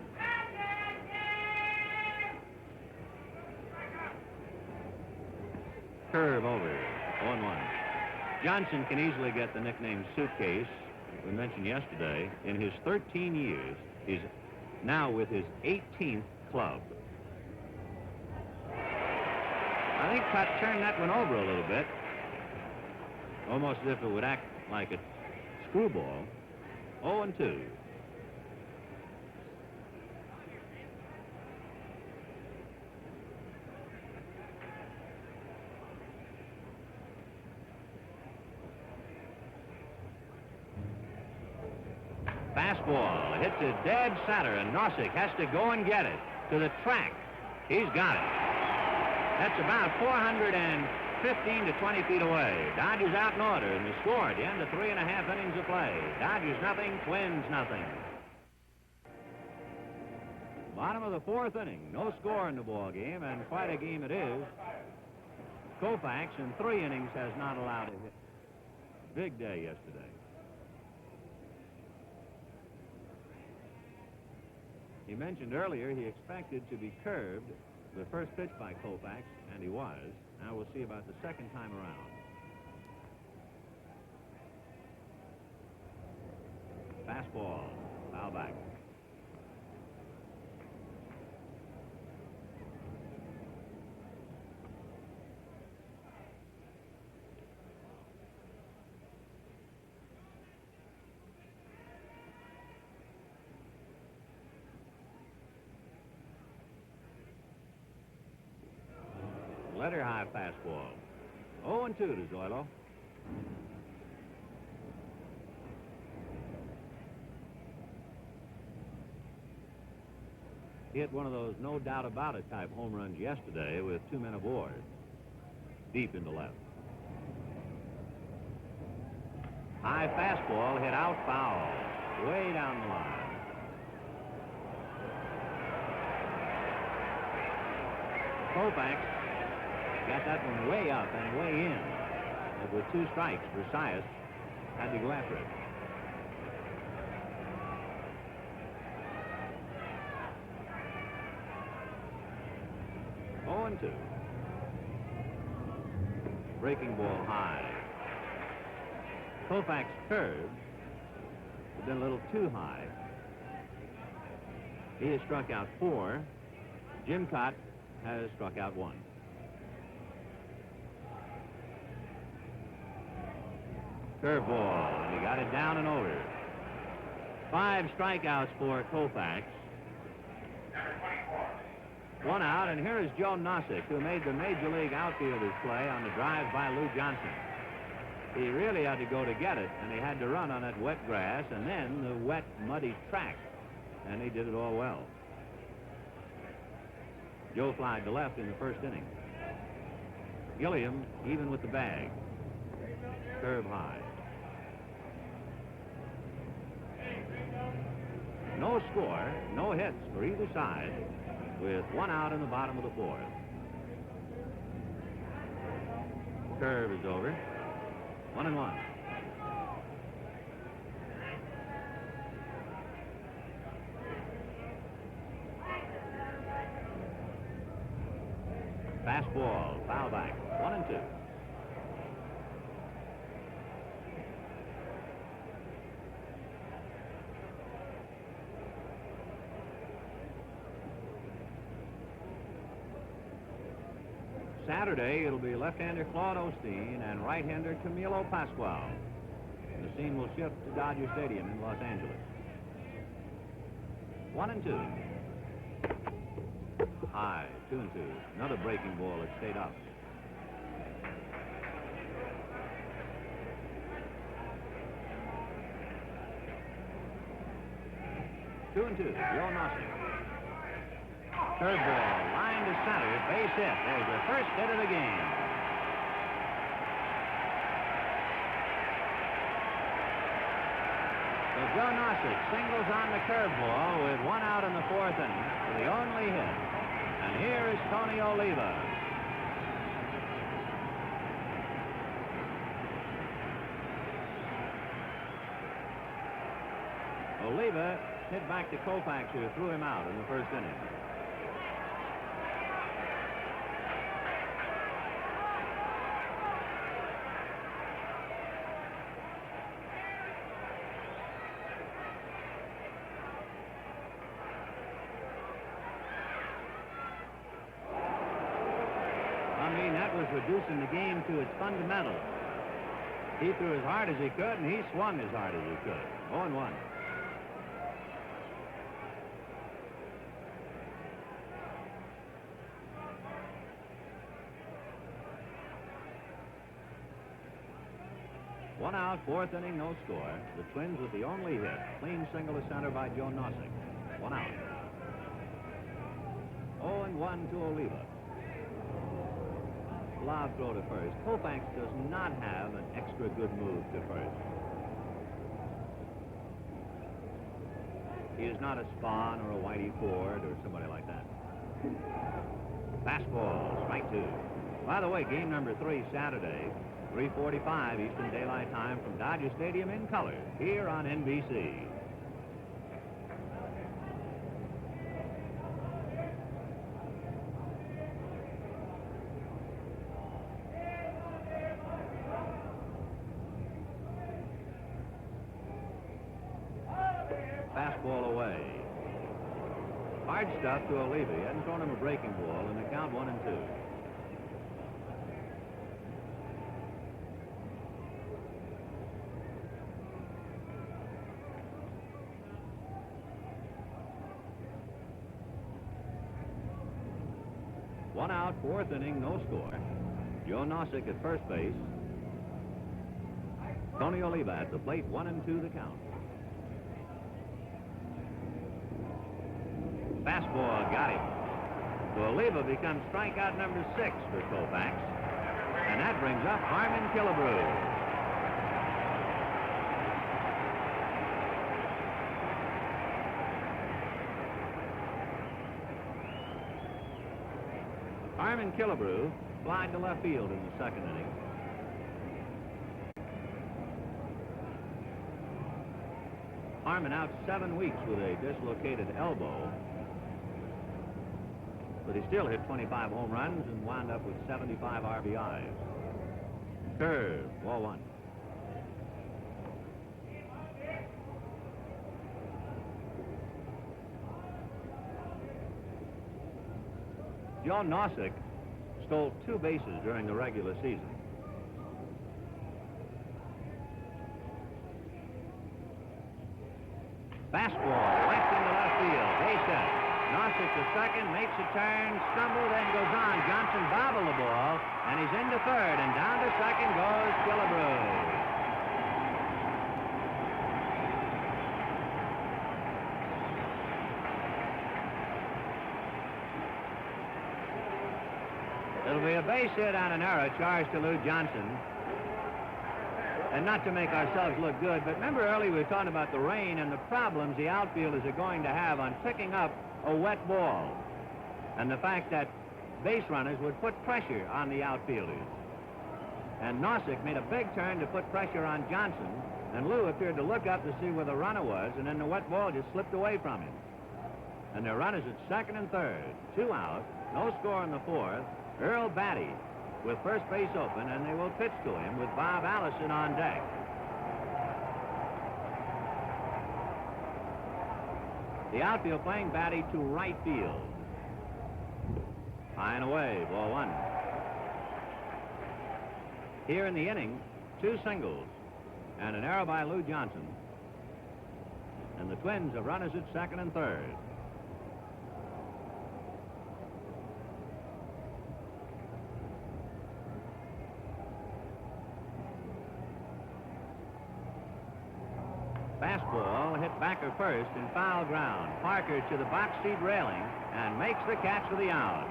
Curve over, 0-1. Johnson can easily get the nickname Suitcase, we mentioned yesterday. In his 13 years, he's now with his 18th club. I think Kaat turned that one over a little bit, almost as if it would act like a screwball. 0-2. Fastball hit to dead center, and Nossick has to go and get it to the track. He's got it. That's about 415 to 20 feet away. Dodgers out in order, and the score at the end of 3.5 innings of play. Dodgers nothing, Twins nothing. Bottom of the 4th inning. No score in the ball game, and quite a game it is. Koufax in 3 innings has not allowed a hit. Big day yesterday. He mentioned earlier he expected to be curved the first pitch by Koufax, and he was. Now we'll see about the second time around. Fastball, foul back. Letter high fastball. 0-2 to Zoilo. He hit one of those no doubt about it type home runs yesterday with 2 men aboard. Deep into left. High fastball hit out foul. Way down the line. Koufax got that one way up and way in. And with 2 strikes, Versailles had to go after it. Oh, and 2. Breaking ball high. Koufax curved. It's been a little too high. He has struck out 4. Jim Kaat has struck out 1. Curveball, and he got it down and over. 5 strikeouts for Koufax. 1 out, and here is Joe Nossick, who made the Major League outfielders play on the drive by Lou Johnson. He really had to go to get it, and he had to run on that wet grass and then the wet, muddy track, and he did it all well. Joe flied to left in the first inning. Gilliam even with the bag. Curve high. No score, no hits for either side, with 1 out in the bottom of the 4th. Curve is over. 1-1. Fastball, foul back. 1-2. Saturday, it'll be left-hander Claude Osteen and right-hander Camilo Pascual. The scene will shift to Dodger Stadium in Los Angeles. 1-2. High, 2-2. Another breaking ball that stayed up. Two and 2. Joe Nossick. Curveball, line to center, base hit. There's the first hit of the game. So Joe Nossick singles on the curveball with 1 out in the 4th inning for the only hit. And here is Tony Oliva. Oliva hit back to Koufax, who threw him out in the first inning. was reducing the game to its fundamentals. He threw as hard as he could, and he swung as hard as he could. 0-1. One out, fourth inning, no score. The Twins with the only hit. Clean single to center by Joe Nossick. 1 out. 0-1 to Oliva. Lob throw to first. Koufax does not have an extra good move to first. He is not a Spahn or a Whitey Ford or somebody like that. Fastball, strike 2. By the way, game number 3 Saturday, 3:45 Eastern Daylight Time from Dodger Stadium in color, here on NBC. Fastball away. Hard stuff to Oliva. He hadn't thrown him a breaking ball, and the count 1-2. One out, fourth inning, no score. Joe Nossick at first base. Tony Oliva at the plate, 1-2 the count. Fastball got him. So Oliva becomes strikeout number 6 for Koufax. And that brings up Harmon Killebrew. Harmon Killebrew flied to left field in the second inning. Harmon out 7 weeks with a dislocated elbow. But he still hit 25 home runs and wound up with 75 RBIs. Curve, ball 1. Joe Nossick stole 2 bases during the regular season. Fastball, left into left field, base hit. Nossick to second, makes a turn, stumbled, and goes on. Johnson bobbled the ball, and he's into third, and down to second goes Killebrew. It'll be a base hit on an error charged to Lou Johnson. And not to make ourselves look good, but remember earlier we were talking about the rain and the problems the outfielders are going to have on picking up a wet ball. And the fact that base runners would put pressure on the outfielders. And Nossick made a big turn to put pressure on Johnson, and Lou appeared to look up to see where the runner was, and then the wet ball just slipped away from him. And their runners at second and third, 2 out, no score in the fourth. Earl Batty with first base open, and they will pitch to him with Bob Allison on deck. The outfield playing Batty to right field. High and away, ball 1. Here in the inning, 2 singles and an error by Lou Johnson. And the Twins have runners at second and third. Fastball hit backer first in foul ground. Parker to the box seat railing and makes the catch for the out.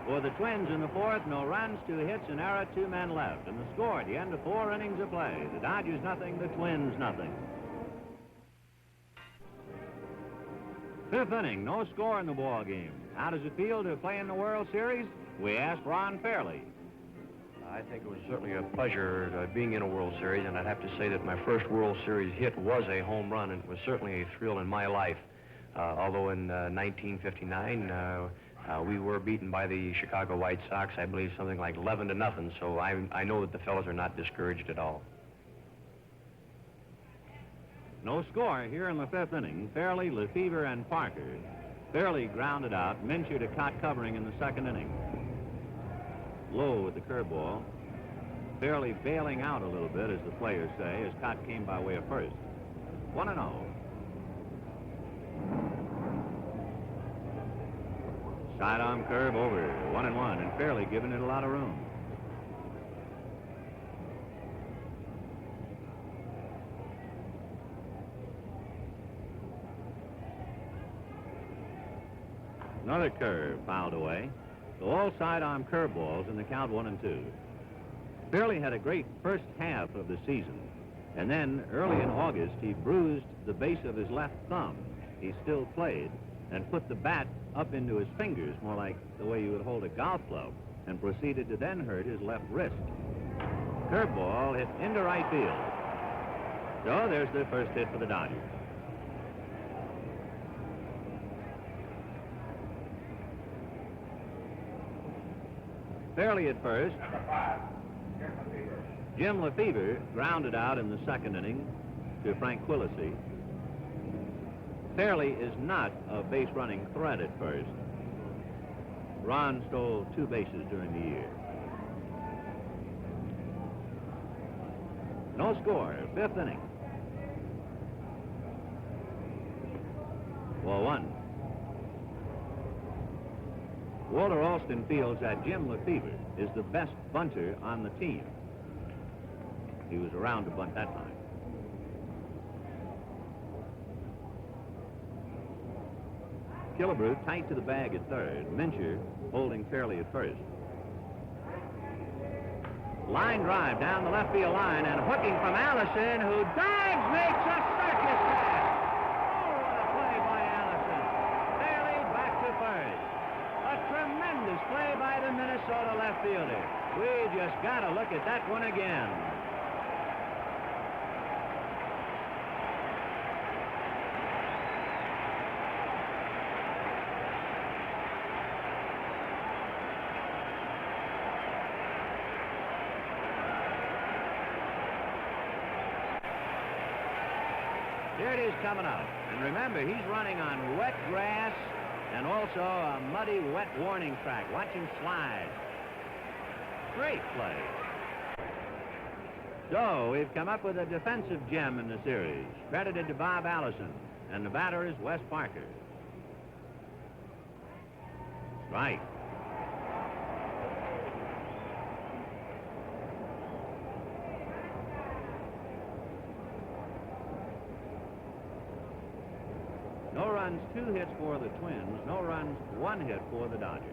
For the Twins in the fourth, no runs, 2 hits, an error, 2 men left. And the score at the end of 4 innings of play. The Dodgers nothing, the Twins nothing. 5th inning, no score in the ball game. How does it feel to play in the World Series? We asked Ron Fairley. I think it was certainly a pleasure being in a World Series, and I'd have to say that my first World Series hit was a home run, and it was certainly a thrill in my life. Although in 1959, we were beaten by the Chicago White Sox, I believe something like 11-0, so I know that the fellows are not discouraged at all. No score here in the 5th inning. Fairley, Lefevre, and Parker. Fairley grounded out. Mincher to Kaat covering in the 2nd inning. low with the curveball. Fairly bailing out a little bit, as the players say, as Kaat came by way of first. 1-0. Sidearm curve over, 1-1, and Fairley giving it a lot of room. Another curve fouled away. So all sidearm curveballs in the count 1-2. Fairley had a great first half of the season, and then early in August he bruised the base of his left thumb. He still played and put the bat up into his fingers, more like the way you would hold a golf club, and proceeded to then hurt his left wrist. Curveball hit into right field. So there's the first hit for the Dodgers. Fairley at first. Jim Lefevre grounded out in the second inning to tranquility. Fairley is not a base-running threat at first. Ron stole 2 bases during the year. No score, 5th inning. Ball 1. Walter Alston feels that Jim Lefevre is the best bunter on the team. He was around to bunt that time. Killebrew tight to the bag at third. Mincher holding Fairley at first. Line drive down the left field line and hooking from Allison, who dives, makes a circus catch. Oh, what a play by Allison. Fairley back to first. A tremendous play by the Minnesota left fielder. We just got to look at that one again. Here it is coming up. And remember, he's running on wet grass and also a muddy, wet warning track. Watch him slide. Great play. So we've come up with a defensive gem in the series, credited to Bob Allison, and the batter is Wes Parker. Strike. No runs, 2 hits for the Twins. No runs, 1 hit for the Dodgers.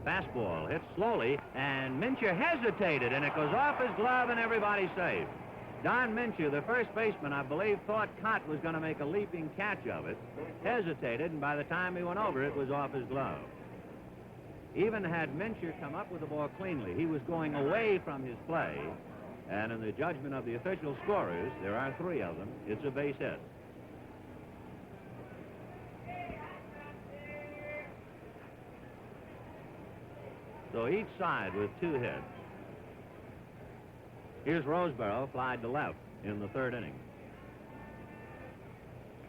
Fastball hit slowly, and Mincher hesitated, and it goes off his glove, and everybody's safe. Don Mincher, the first baseman, I believe, thought Kaat was going to make a leaping catch of it, hesitated, and by the time he went over, it was off his glove. Even had Mincher come up with the ball cleanly, he was going away from his play, and in the judgment of the official scorers, there are 3 of them, it's a base hit. So each side with 2 hits. Here's Roseboro, flied to left in the 3rd inning.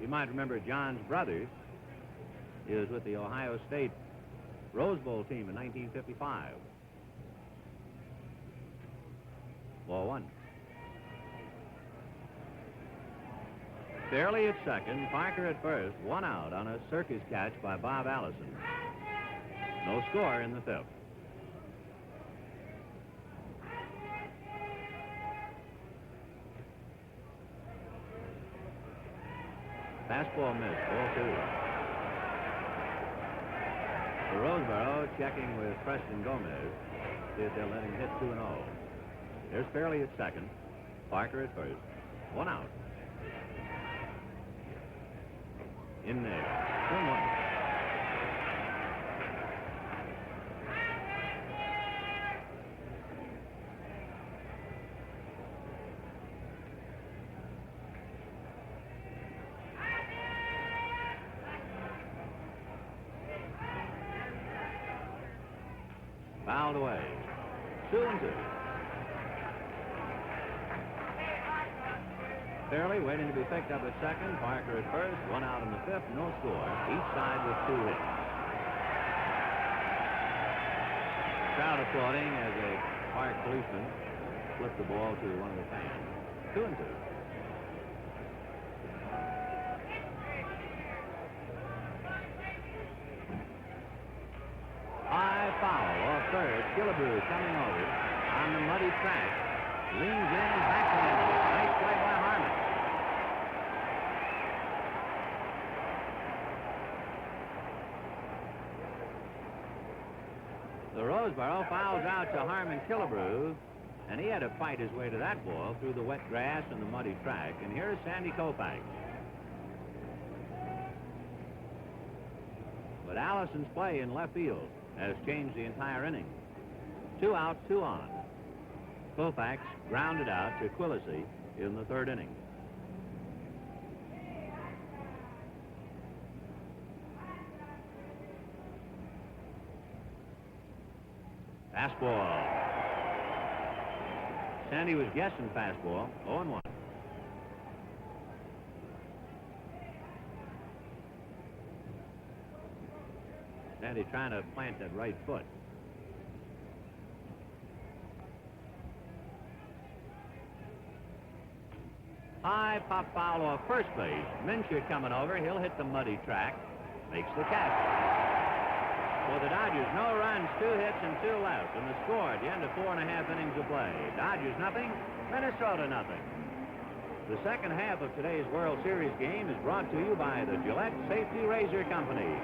You might remember John's brother is with the Ohio State Rose Bowl team in 1955. Ball 1. Fairley at second, Parker at first, 1 out on a circus catch by Bob Allison. No score in the 5th. Fastball missed, ball 2. For Roseboro, checking with Preston Gomez. See if they'll let him hit 2-0. There's Fairley at second, Parker at first. 1 out. In there. 2-1. Fouled away. 2-2. Fairley waiting to be picked up at second. Parker at first. 1 out in the 5th. No score. Each side with 2 hits. Crowd applauding as a park policeman flipped the ball to one of the fans. 2-2. High foul off third. Killebrew coming over on the muddy track. Leans in and backhands it. Nice play by Harmon. The Roseboro fouls out to Harmon Killebrew, and he had to fight his way to that ball through the wet grass and the muddy track. And here's Sandy Koufax. But Allison's play in left field has changed the entire inning. 2 out, 2 on. Koufax grounded out to Quillisi in the third inning. Fastball. Sandy was guessing fastball. 0-1. Sandy trying to plant that right foot. High pop foul off first base. Mincher coming over. He'll hit the muddy track. Makes the catch. For the Dodgers, no runs, 2 hits and 2 left. And the score at the end of 4.5 innings of play. Dodgers nothing, Minnesota nothing. The second half of today's World Series game is brought to you by the Gillette Safety Razor Company.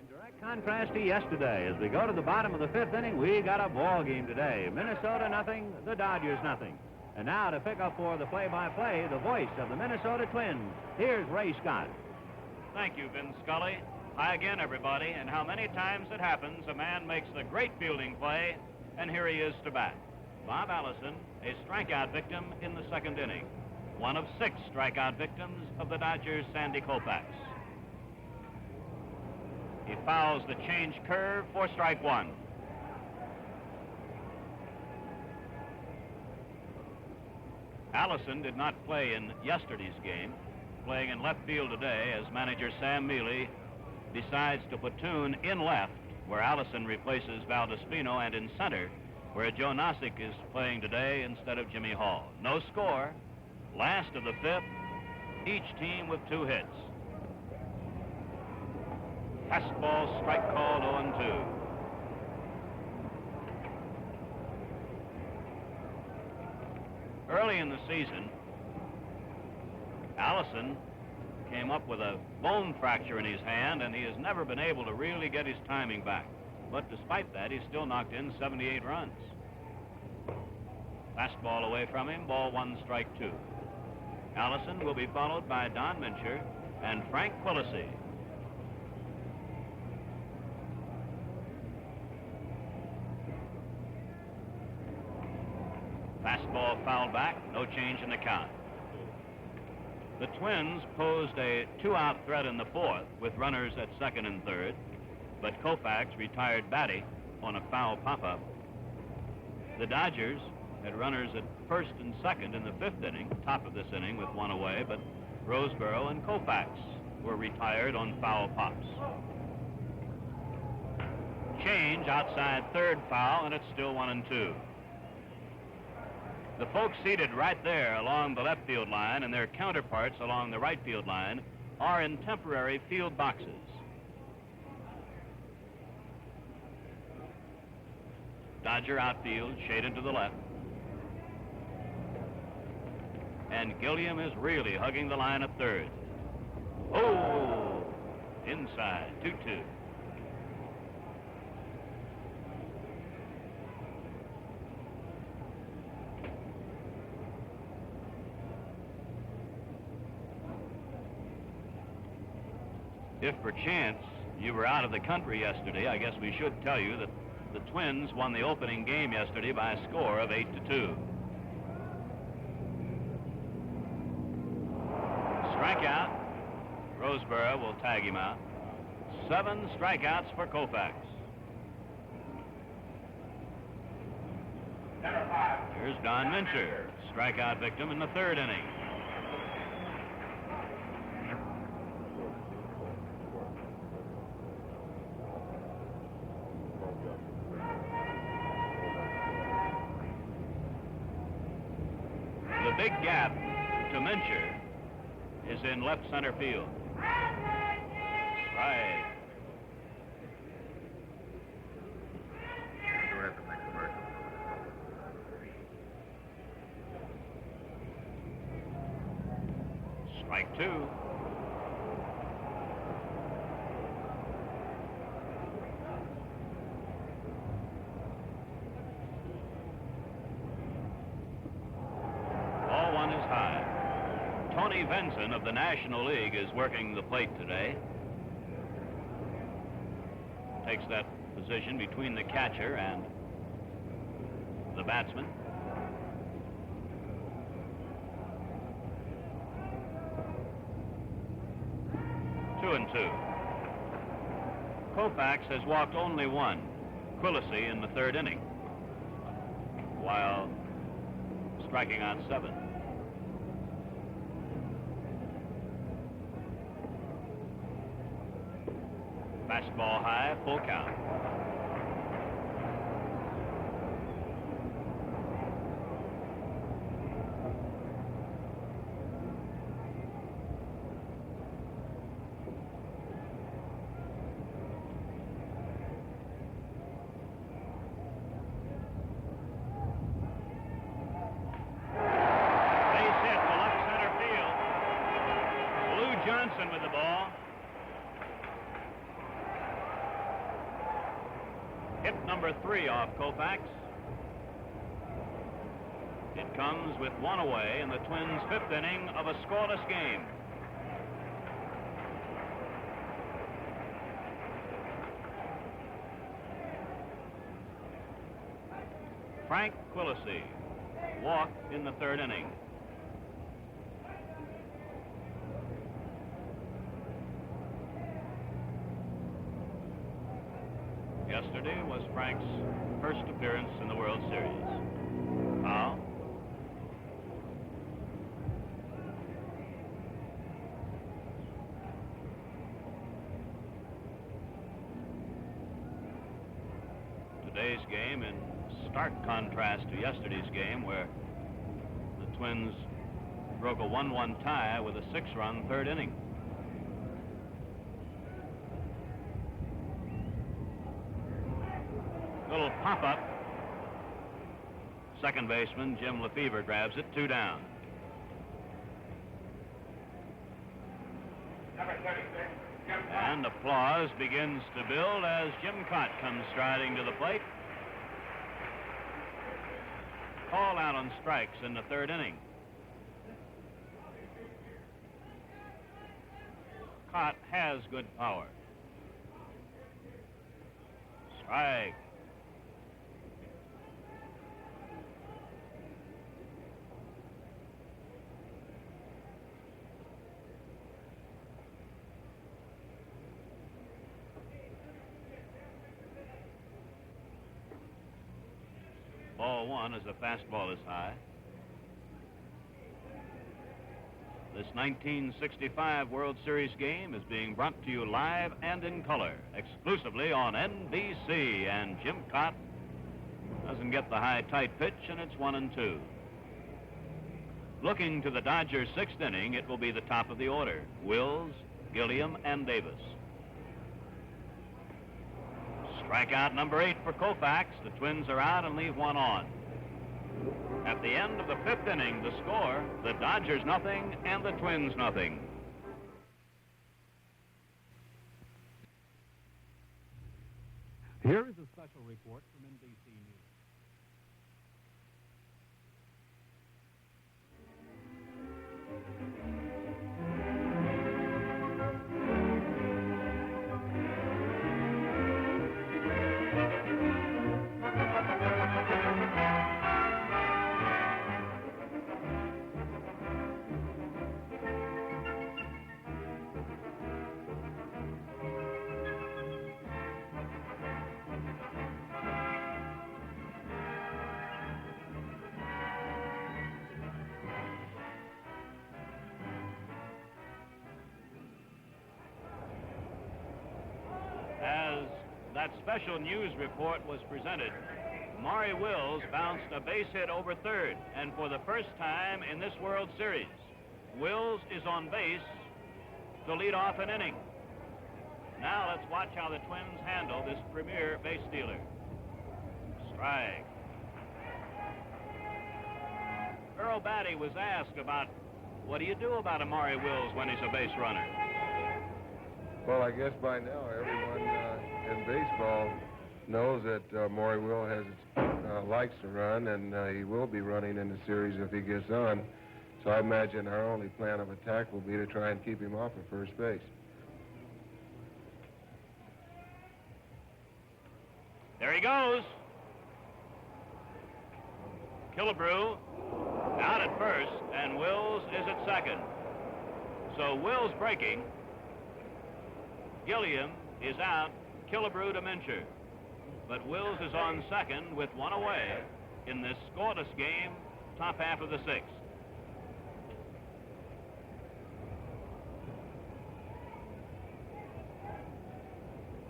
In direct contrast to yesterday, as we go to the bottom of the 5th inning, we got a ball game today. Minnesota nothing, the Dodgers nothing. And now to pick up for the play-by-play, the voice of the Minnesota Twins. Here's Ray Scott. Thank you, Vin Scully. Hi again, everybody. And how many times it happens a man makes the great fielding play, and here he is to bat. Bob Allison, a strikeout victim in the 2nd inning. One of 6 strikeout victims of the Dodgers' Sandy Koufax. He fouls the change curve for strike 1. Allison did not play in yesterday's game, playing in left field today as manager Sam Mealy decides to platoon in left, where Allison replaces Valdespino, and in center, where Joe Nosick is playing today instead of Jimmy Hall. No score. Last of the 5th, each team with 2 hits. Fastball, strike called, 0-2. Early in the season, Allison came up with a bone fracture in his hand, and he has never been able to really get his timing back. But despite that, he still knocked in 78 runs. Fastball away from him, ball 1, strike 2. Allison will be followed by Don Mincher and Frank Quillisi. Fastball fouled back, no change in the count. The Twins posed a 2-out threat in the 4th with runners at 2nd and 3rd, but Koufax retired Batty on a foul pop-up. The Dodgers had runners at 1st and 2nd in the 5th inning, top of this inning with 1 away, but Roseboro and Koufax were retired on foul pops. Change outside 3rd foul, and it's still 1-2. The folks seated right there along the left field line and their counterparts along the right field line are in temporary field boxes. Dodger outfield shaded to the left. And Gilliam is really hugging the line at 3rd. Oh, inside, 2-2. If perchance you were out of the country yesterday, I guess we should tell you that the Twins won the opening game yesterday by a score of 8-2. Strikeout. Roseboro will tag him out. 7 strikeouts for Koufax. Here's Don Mincher, strikeout victim in the 3rd inning. big gap to Mincher is in left center field. Strike. Strike two. Ball one is high. Tony Venson of the National League is working the plate today. Takes that position between the catcher and the batsman. Two and two. Koufax has walked only one, Quillisi, in the third inning, while striking out 7. Fastball high, full count. Base hit to left center field. Lou Johnson with the ball. Hit number 3 off Koufax. It comes with 1 away in the Twins' 5th inning of a scoreless game. Frank Quillisi walked in the 3rd inning. Yesterday was Frank's first appearance in the World Series. Now, today's game in stark contrast to yesterday's game, where the Twins broke a 1-1 tie with a 6-run 3rd inning. Little pop-up. Second baseman Jim Lefevre grabs it, 2 down. Number 36, Jim Kaat. And applause begins to build as Jim Kaat comes striding to the plate. Call out on strikes in the 3rd inning. Kaat has good power. Strike. Ball 1 as the fastball is high. This 1965 World Series game is being brought to you live and in color, exclusively on NBC. And Jim Kaat doesn't get the high tight pitch, and it's 1-2. Looking to the Dodgers' 6th inning, it will be the top of the order: Wills, Gilliam, and Davis. Strikeout number 8 for Koufax. The Twins are out and leave 1 on. At the end of the 5th inning, the score: the Dodgers nothing and the Twins nothing. Here is a special report from NBC News. As that special news report was presented, Maury Wills bounced a base hit over third, and for the first time in this World Series, Wills is on base to lead off an inning. Now let's watch how the Twins handle this premier base stealer. Strike. Earl Batty was asked about what do you do about a Maury Wills when he's a base runner. Well, I guess by now everyone in baseball knows that Maury Will likes to run, and he will be running in the series if he gets on. So I imagine our only plan of attack will be to try and keep him off of first base. There he goes. Killebrew out at first, and Wills is at second. So Wills breaking. Gilliam is out. Killebrew to Mincher. But Wills is on second with one away in this scoreless game, top half of the sixth.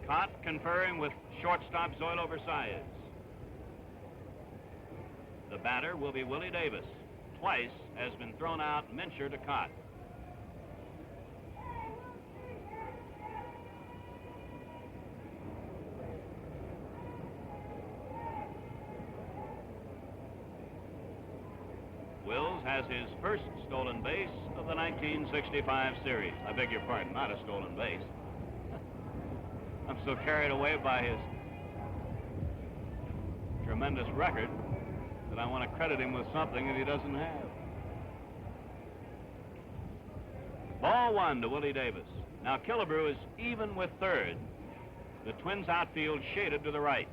Kaat conferring with shortstop Zoilo Versailles. The batter will be Willie Davis. Twice has been thrown out Mincher to Kaat. Wills has his first stolen base of the 1965 series. I beg your pardon, not a stolen base. I'm so carried away by his tremendous record that I want to credit him with something that he doesn't have. Ball one to Willie Davis. Now Killebrew is even with third. The Twins outfield shaded to the right.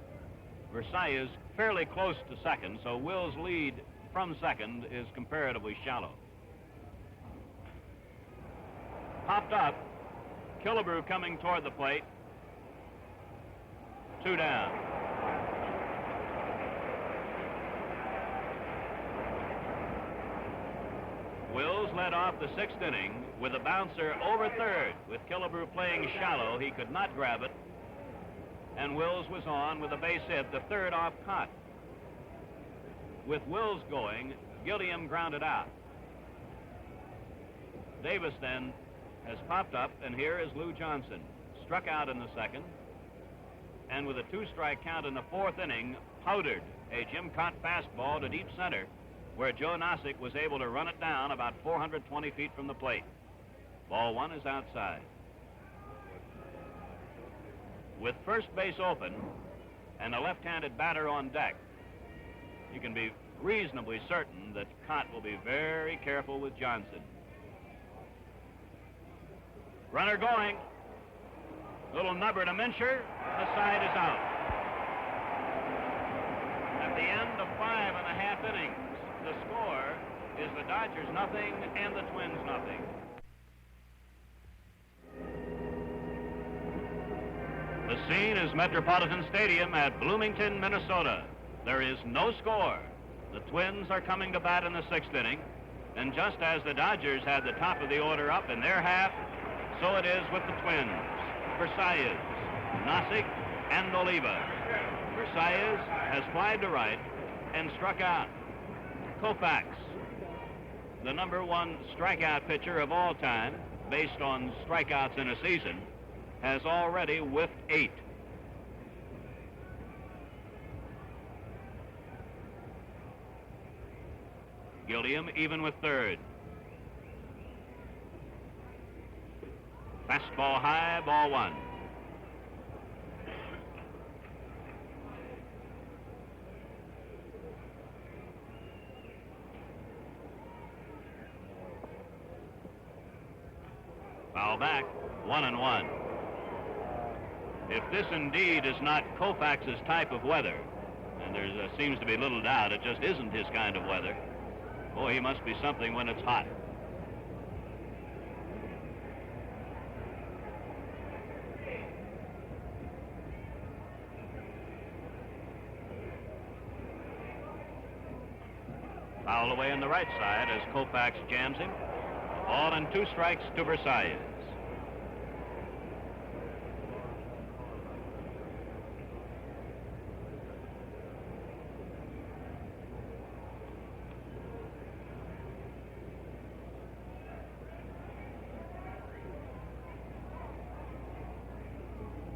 Versailles is fairly close to second, so Wills' lead from second is comparatively shallow. Popped up. Killebrew coming toward the plate. 2 down. Wills led off the sixth inning with a bouncer over third. With Killebrew playing shallow, he could not grab it. And Wills was on with a base hit, the third off Kaat. With Wills going, Gilliam grounded out. Davis then has popped up, and here is Lou Johnson. Struck out in the second, and with a 2-strike count in the fourth inning, powdered a Jim Kaat fastball to deep center, where Joe Nosick was able to run it down about 420 feet from the plate. Ball one is outside. With first base open and a left-handed batter on deck, you can be reasonably certain that Kaat will be very careful with Johnson. Runner going. Little nubber to Mincher. The side is out. At the end of 5.5 innings, the score is the Dodgers nothing and the Twins nothing. The scene is Metropolitan Stadium at Bloomington, Minnesota. There is no score. The Twins are coming to bat in the sixth inning, and just as the Dodgers had the top of the order up in their half, so it is with the Twins. Versailles, Nosick, and Oliva. Versailles has flied to right and struck out. Koufax, the #1 strikeout pitcher of all time, based on strikeouts in a season, has already whiffed 8. Gilliam even with third. Fastball high, ball one. Foul back, 1-1. If this indeed is not Koufax's type of weather, and there seems to be little doubt it just isn't his kind of weather, boy, he must be something when it's hot. Foul away on the right side as Koufax jams him. Ball and 2 strikes to Versailles.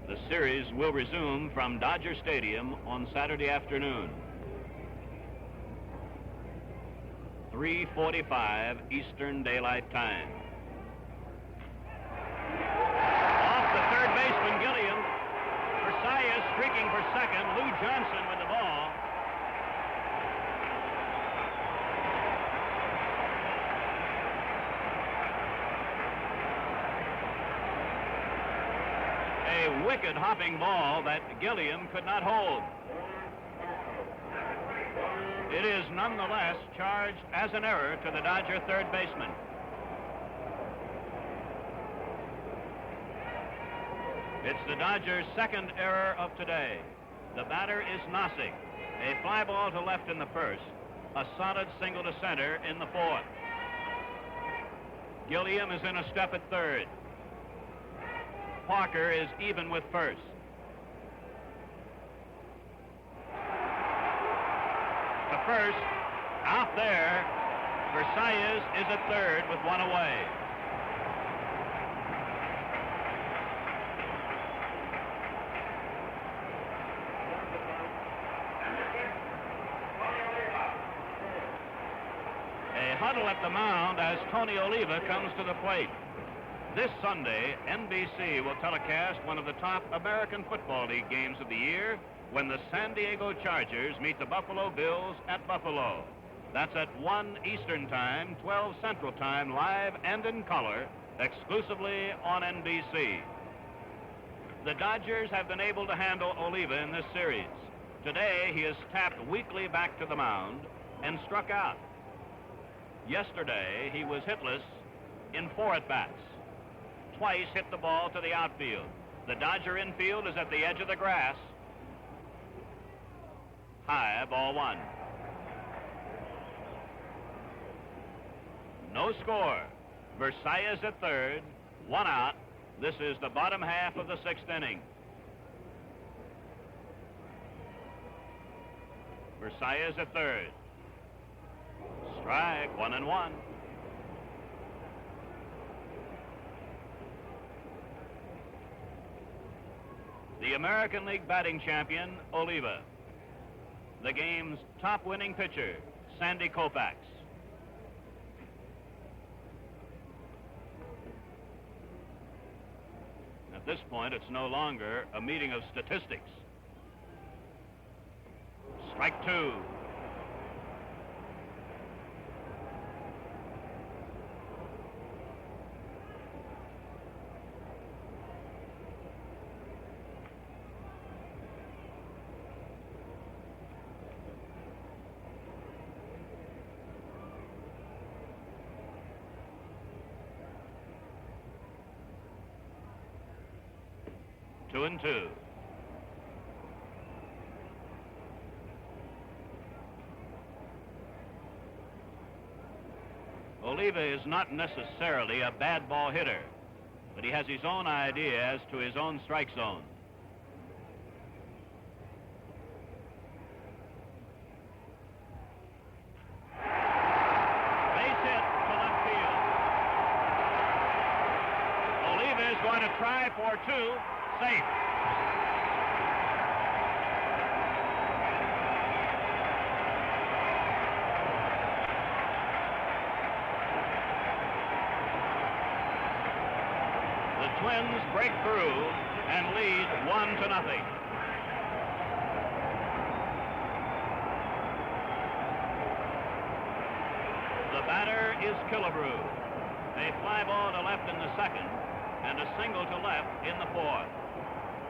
The series will resume from Dodger Stadium on Saturday afternoon. 3:45 Eastern Daylight Time. Off the third baseman, Gilliam. Versailles streaking for second. Lou Johnson with the ball. A wicked hopping ball that Gilliam could not hold. It is nonetheless charged as an error to the Dodger third baseman. It's the Dodgers' second error of today. The batter is Nossig. A fly ball to left in the first. A solid single to center in the fourth. Gilliam is in a step at third. Parker is even with first. To first, out there. Versailles is at third with one away. A huddle at the mound as Tony Oliva comes to the plate. This Sunday, NBC will telecast one of the top American Football League games of the year when the San Diego Chargers meet the Buffalo Bills at Buffalo. That's at 1 Eastern Time, 12 Central Time, live and in color, exclusively on NBC. The Dodgers have been able to handle Oliva in this series. Today, he has tapped weakly back to the mound and struck out. Yesterday, he was hitless in 4 at-bats. Twice hit the ball to the outfield. The Dodger infield is at the edge of the grass. High, ball 1. No score. Versailles at third, 1 out. This is the bottom half of the 6th inning. Versailles at third. Strike, 1-1. The American League batting champion, Oliva. The game's top winning pitcher, Sandy Koufax. At this point, it's no longer a meeting of statistics. Strike 2. Two and two. Oliva is not necessarily a bad ball hitter, but he has his own idea as to his own strike zone. Base hit to left field. Oliva is going to try for 2. Safe. The Twins break through and lead 1-0. The batter is Killebrew. A fly ball to left in the second and a single to left in the fourth.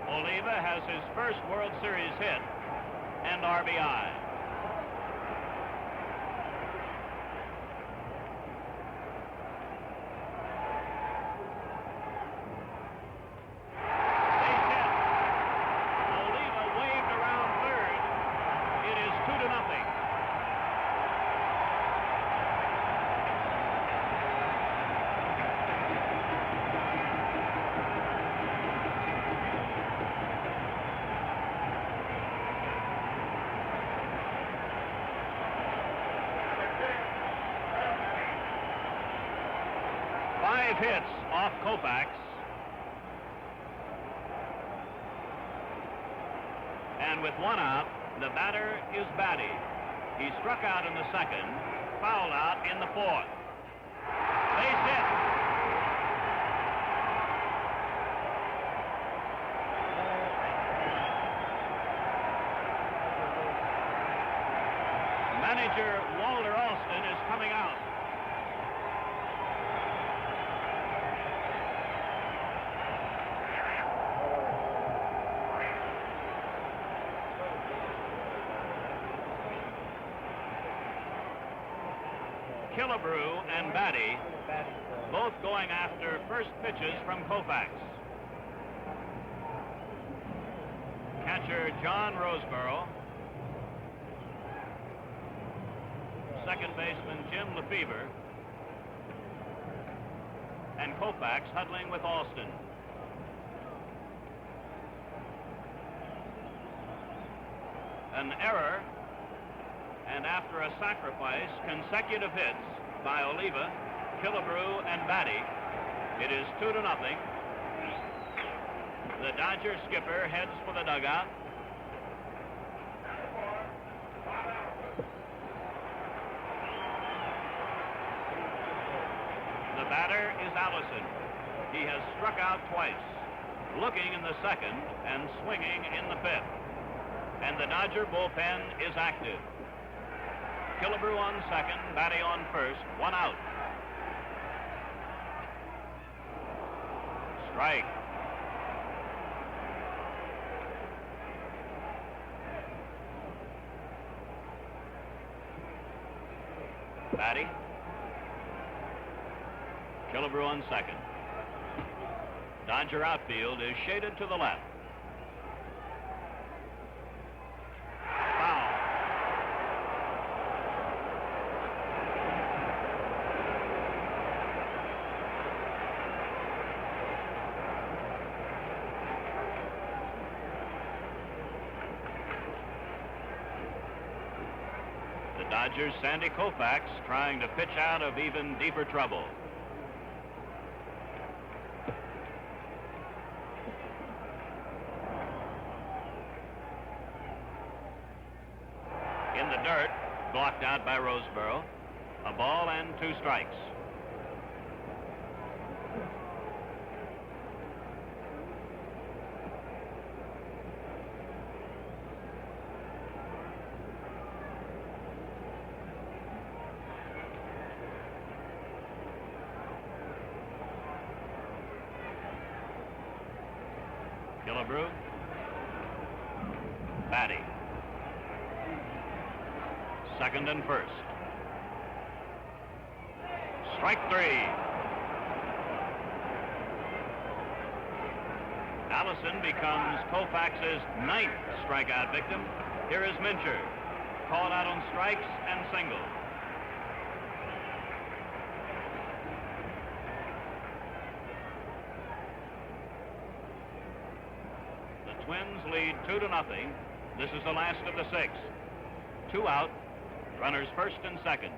Oliva has his first World Series hit and RBI. Base hit. Oliva waved around third. It is 2-0. 5 hits off Koufax. And with one out, the batter is Batty. He struck out in the second, fouled out in the fourth. Base hit. Manager Walter Alston is coming out. Killebrew and Batty both going after first pitches from Koufax. Catcher John Roseborough. Second baseman Jim Lefevre. And Koufax huddling with Alston. An error, and after a sacrifice, consecutive hits by Oliva, Killebrew, and Batty. It is 2-0. The Dodger skipper heads for the dugout. The batter is Allison. He has struck out twice, looking in the second and swinging in the fifth. And the Dodger bullpen is active. Killebrew on second, Batty on first, one out. Strike. Batty. Killebrew on second. Dodger outfield is shaded to the left. Foul. The Dodgers' Sandy Koufax trying to pitch out of even deeper trouble. In the dirt, blocked out by Roseborough. A ball and 2 strikes. Killebrew. Batty. Second and first. Strike 3. Allison becomes Koufax's 9th strikeout victim. Here is Mincher, called out on strikes and singles. The Twins lead 2-0. This is the last of the 6th. 2 out. Runners first and second.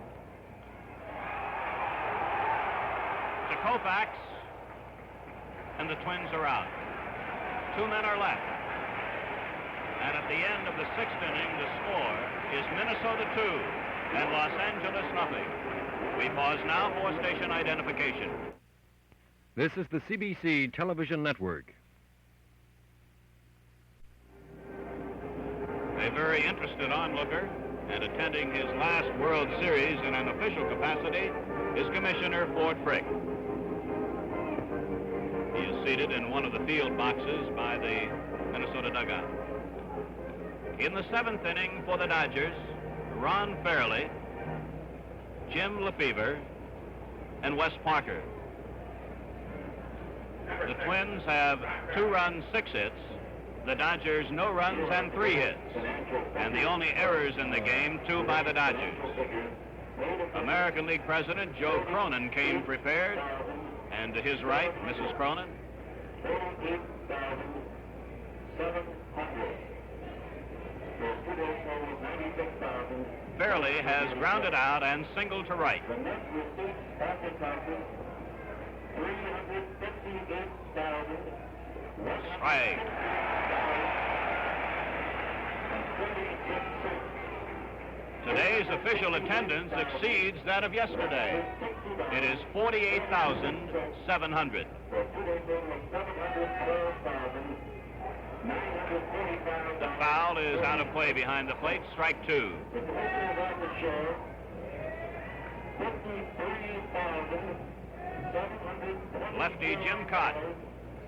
To Koufax, and the Twins are out. 2 men are left. And at the end of the 6th inning, the score is Minnesota 2 and Los Angeles nothing. We pause now for station identification. This is the CBC Television Network. A very interested onlooker and attending his last World Series in an official capacity is Commissioner Ford Frick. He is seated in one of the field boxes by the Minnesota dugout. In the 7th inning for the Dodgers, Ron Fairley, Jim Lefevre, and Wes Parker. The Twins have 2 runs, 6 hits. The Dodgers, no runs and 3 hits. And the only errors in the game, 2 by the Dodgers. American League President Joe Cronin came prepared. And to his right, Mrs. Cronin. Fairley has grounded out and singled to right. Strike. Today's official attendance exceeds that of yesterday. It is 48,700. The foul is out of play behind the plate, strike two. Lefty Jim Kaat,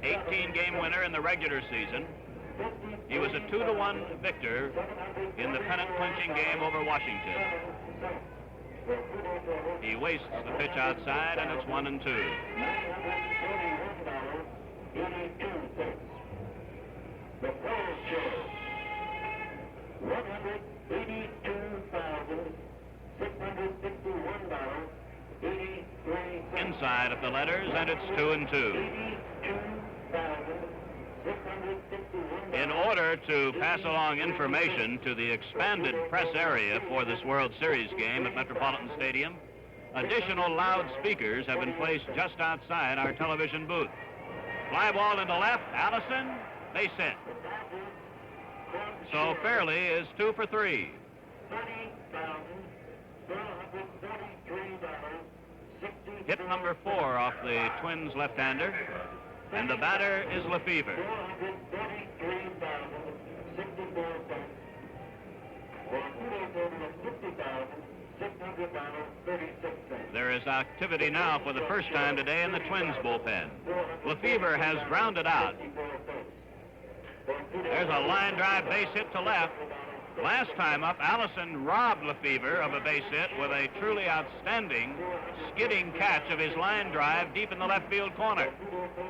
18-game winner in the regular season. He was a 2-1 victor in the pennant-clinching game over Washington. He wastes the pitch outside, and it's 1-2. Inside of the letters, and it's 2-2. In order to pass along information to the expanded press area for this World Series game at Metropolitan Stadium, additional loudspeakers have been placed just outside our television booth. Fly ball into left, Allison, base hit. So Fairley is 2 for 3. Hit number 4 off the Twins left-hander, and the batter is Lefevre. There is activity now for the first time today in the Twins bullpen. Lefevre has grounded out. There's a line drive base hit to left. Last time up, Allison robbed Lefevre of a base hit with a truly outstanding skidding catch of his line drive deep in the left field corner.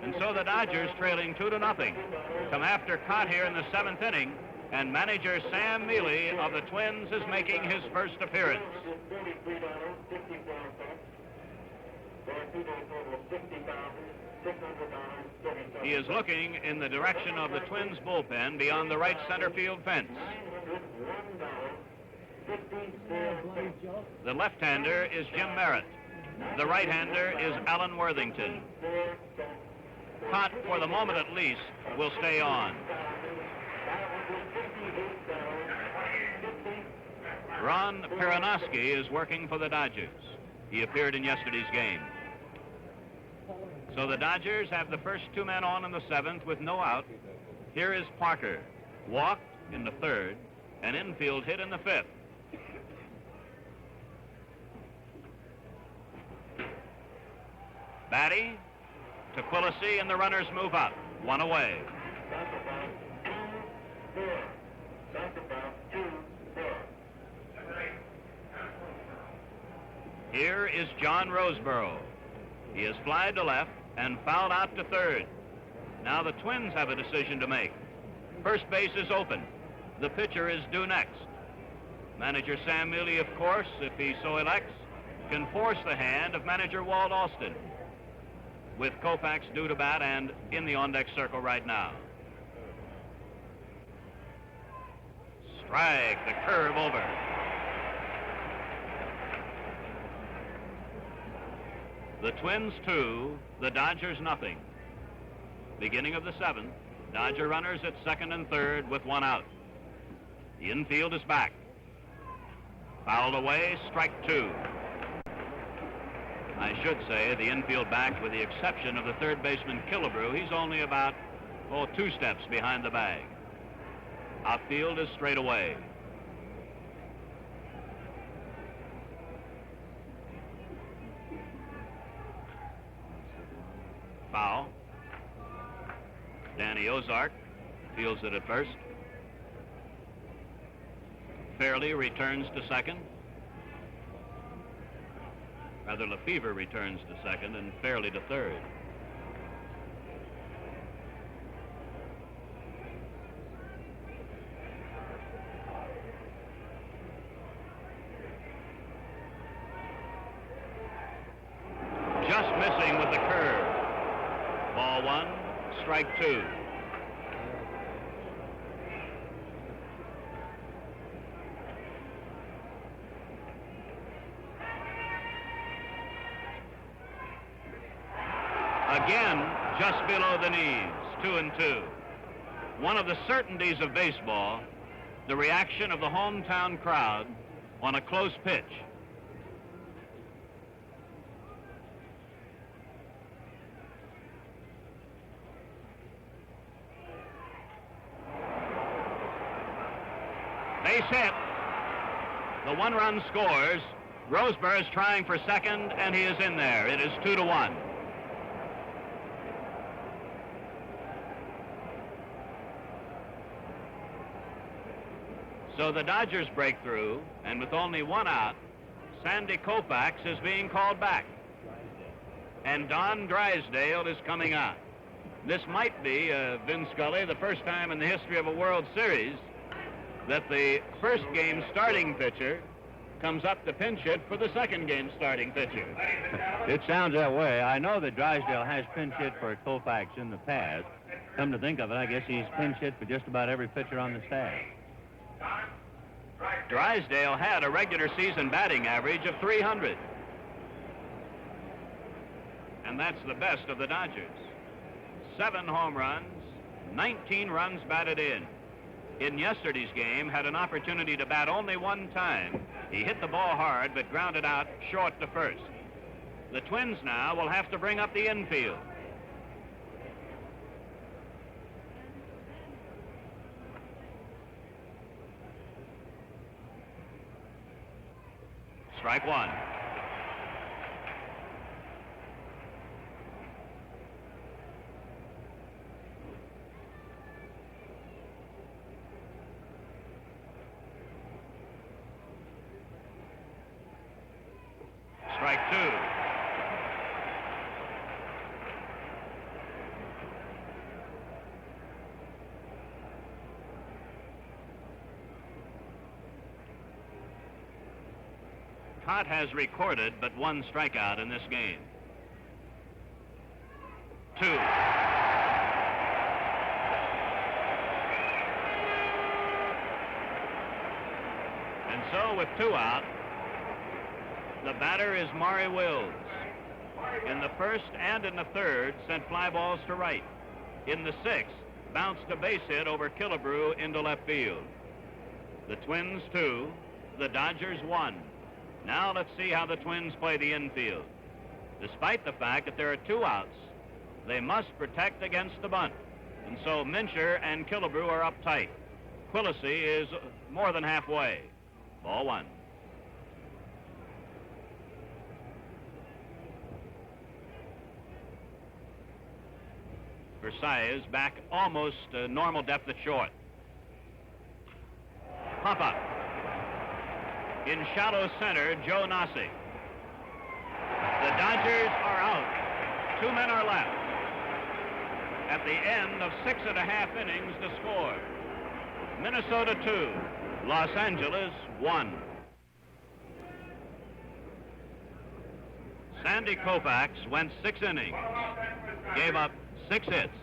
And so the Dodgers, trailing 2-0, come after Kaat here in the 7th inning, and manager Sam Mealy of the Twins is making his first appearance. He is looking in the direction of the Twins bullpen beyond the right center field fence. The left-hander is Jim Merritt. The right-hander is Alan Worthington. Kaat, for the moment at least, will stay on. Ron Peronowski is working for the Dodgers. He appeared in yesterday's game. So the Dodgers have the first 2 men on in the 7th with no out. Here is Parker, walked in the 3rd, an infield hit in the 5th. Batty to Quillisi, and the runners move up. 1 away. Here is John Roseborough. He is flied to left and fouled out to 3rd. Now the Twins have a decision to make. First base is open. The pitcher is due next. Manager Sam Mealy, of course, if he so elects, can force the hand of manager Walt Alston, with Koufax due to bat and in the on-deck circle right now. Strike, the curve over. The Twins 2, the Dodgers nothing. Beginning of the 7th, Dodger runners at 2nd and 3rd with 1 out. The infield is back. Fouled away, strike 2. I should say the infield back, with the exception of the 3rd baseman Killebrew. He's only about 2 steps behind the bag. Outfield is straight away. Foul. Danny Ozark fields it at first. Fairley returns to 2nd. Rather, Lefevre returns to 2nd and Fairley to 3rd. Just missing with the curve. Ball 1, strike 2. Again, just below the knees, 2-2. One of the certainties of baseball the reaction of the hometown crowd on a close pitch. Base hit. The one-run scores. Roseburg is trying for second, and he is in there. It is 2-1. So the Dodgers break through, and with only one out, Sandy Koufax is being called back. And Don Drysdale is coming out. This might be, Vin Scully, the first time in the history of a World Series that the first game starting pitcher comes up to pinch hit for the second game starting pitcher. It sounds that way. I know that Drysdale has pinch hit for Koufax in the past. Come to think of it, I guess he's pinch hit for just about every pitcher on the staff. Drysdale had a regular season batting average of 300. And that's the best of the Dodgers. 7 home runs, 19 runs batted in. In yesterday's game, had an opportunity to bat only one time. He hit the ball hard, but grounded out short to first. The Twins now will have to bring up the infield. Strike one. Strike two. Kaat has recorded but one strikeout in this game. 2. And so with 2 out, the batter is Maury Wills. In the first and in the third, sent fly balls to right. In the sixth, bounced a base hit over Killebrew into left field. The Twins 2, the Dodgers 1. Now let's see how the Twins play the infield. Despite the fact that there are 2 outs, they must protect against the bunt. And so Mincher and Killebrew are up tight. Quillisi is more than halfway. Ball 1. Versailles is back almost normal depth at short. Pop up. In shallow center, Joe Nasi. The Dodgers are out. 2 men are left. At the end of 6.5 innings to score. Minnesota 2, Los Angeles 1. Sandy Koufax went 6 innings. Gave up 6 hits,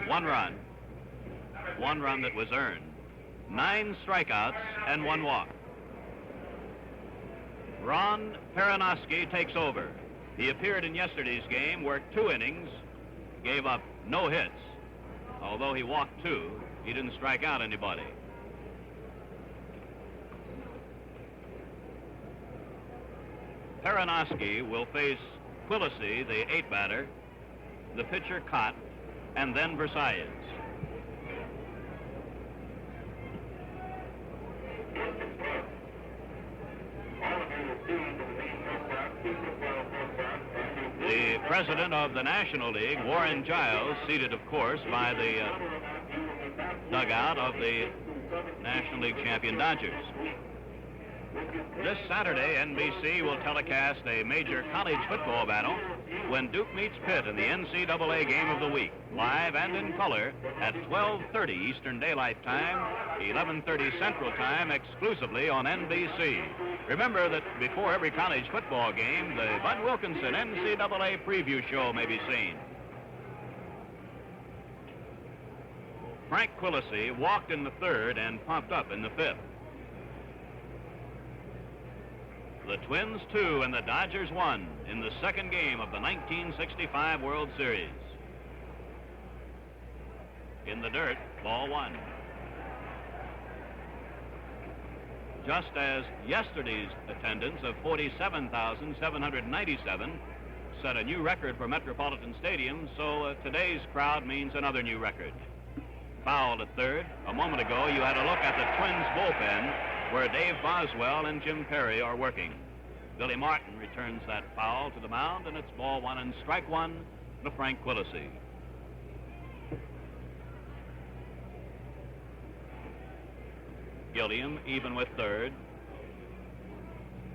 1 run. 1 run that was earned. 9 strikeouts and 1 walk. Ron Peranoski takes over. He appeared in yesterday's game, worked 2 innings, gave up no hits. Although he walked 2, he didn't strike out anybody. Peranoski will face Quillisi, the 8th batter, the pitcher Kaat, and then Versailles. The president of the National League, Warren Giles, seated, of course, by the dugout of the National League champion Dodgers. This Saturday, NBC will telecast a major college football battle when Duke meets Pitt in the NCAA Game of the Week, live and in color at 12:30 Eastern Daylight Time, 11:30 Central Time, exclusively on NBC. Remember that before every college football game, the Bud Wilkinson NCAA preview show may be seen. Frank Quillisi walked in the 3rd and popped up in the 5th. The Twins 2 and the Dodgers 1 in the 2nd game of the 1965 World Series. In the dirt, ball 1. just as yesterday's attendance of 47,797 set a new record for Metropolitan Stadium, so today's crowd means another new record. Fouled at third. A moment ago, you had a look at the Twins bullpen, where Dave Boswell and Jim Perry are working. Billy Martin returns that foul to the mound, and it's ball one and strike one to Frank Quillisi. Gilliam even with third.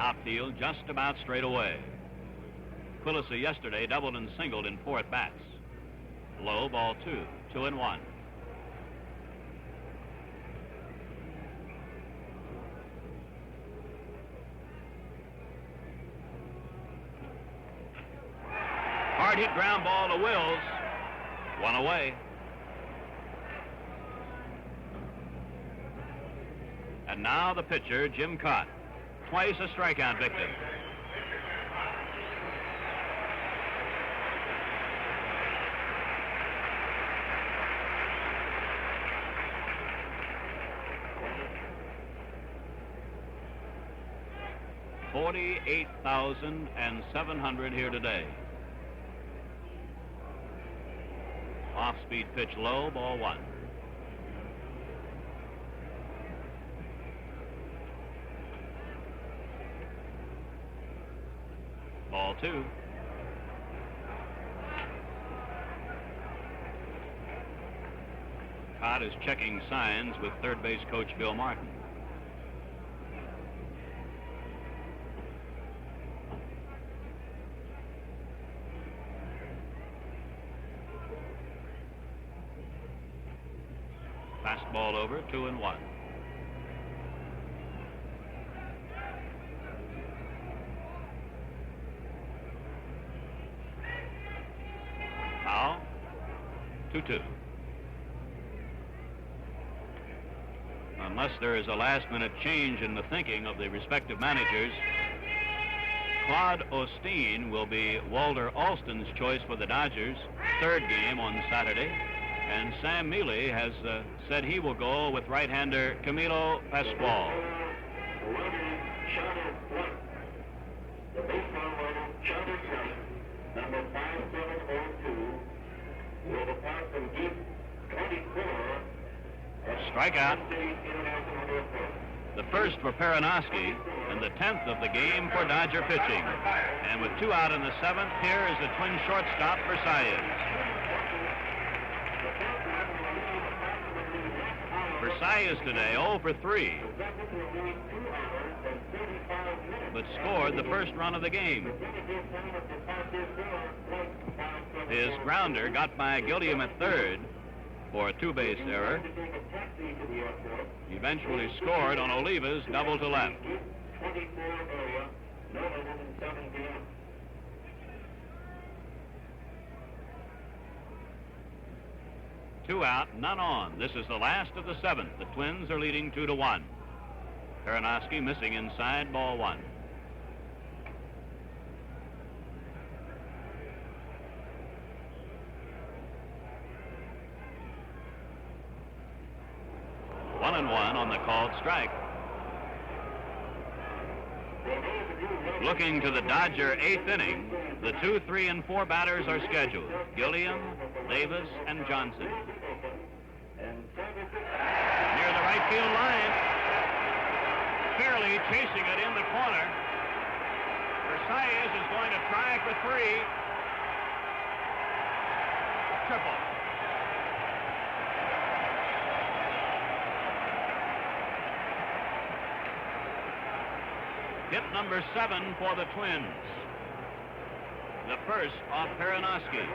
Outfield just about straight away. Quillisi yesterday doubled and singled in 4 at-bats. Low, ball 2, 2-1. Hard hit ground ball to Wills. 1 away. And now the pitcher, Jim Kaat, twice a strikeout victim. $48,700 here today. Off-speed pitch low, ball 1. Ball 2. Kaat is checking signs with third base coach Bill Martin. Fastball over, 2-1. Now, 2-2. Unless there is a last-minute change in the thinking of the respective managers, Claude Osteen will be Walter Alston's choice for the Dodgers' third game on Saturday. And Sam Mealy has said he will go with right-hander Camilo Pascual. The baseball runner, Charlie Smith, number 5702, will depart from deep 24. Strikeout. The first for Perinoski and the 10th of the game for Dodger pitching. And with 2 out in the 7th, here is the Twin shortstop, Versailles. Versailles today 0 for 3, but scored the first run of the game. His grounder got by Gilliam at third for a 2-base error. He eventually scored on Oliva's double to left. 2 out, none on. This is the last of the 7th. The Twins are leading 2-1. Perinoski missing inside, ball 1. One and one on the called strike. Looking to the Dodger 8th inning, the 2, 3, and 4 batters are scheduled. Gilliam, Davis, and Johnson. Near the right field line. Fairly chasing it in the corner. Versailles is going to try for 3. Triple. Hit number 7 for the Twins. The first off Perinoski.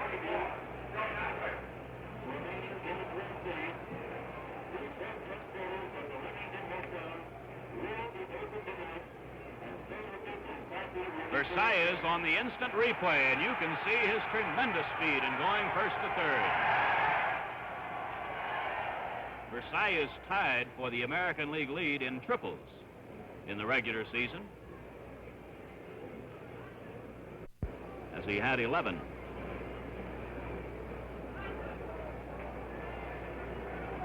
Versailles on the instant replay, and you can see his tremendous speed in going first to third. Versailles tied for the American League lead in triples in the regular season, as he had 11.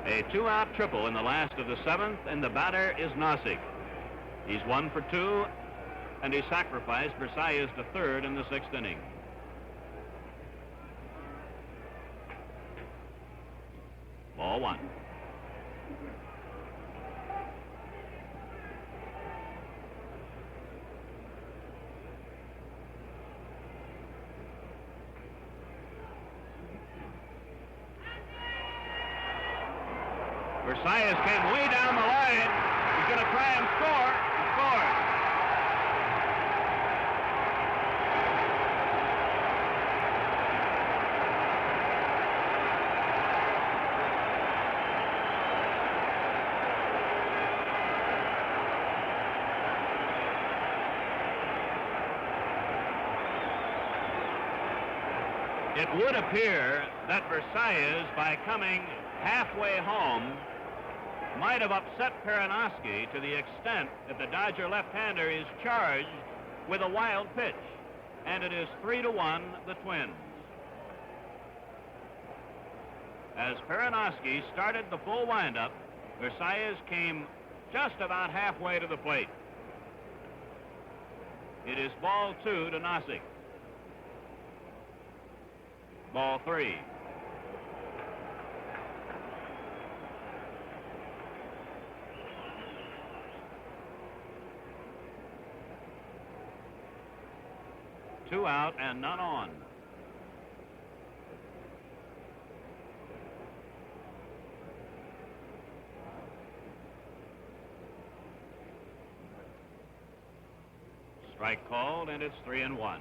A 2-out triple in the last of the 7th, and the batter is Nossig. He's 1 for 2, and he sacrificed Versailles to third in the 6th inning. Ball 1. Versailles came way down the line. He's going to try and score. He scored. It would appear that Versailles, by coming halfway home, might have upset Perinoski to the extent that the Dodger left-hander is charged with a wild pitch. And it is 3-1, the Twins. As Perinoski started the full windup, Versailles came just about halfway to the plate. It is ball 2 to Nozick. Ball 3. Two out and none on. Strike called, and it's 3-1.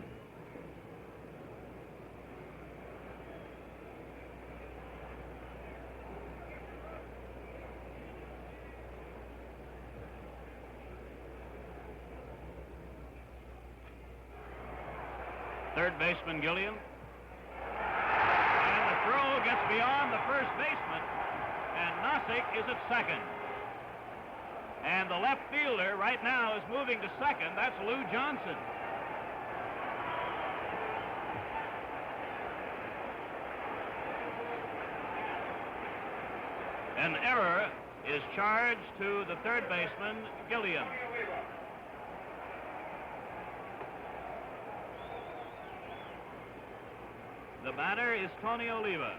Third baseman Gilliam. And the throw gets beyond the first baseman, and Nozick is at second. And the left fielder right now is moving to second. That's Lou Johnson. An error is charged to the third baseman, Gilliam. The batter is Tony Oliva.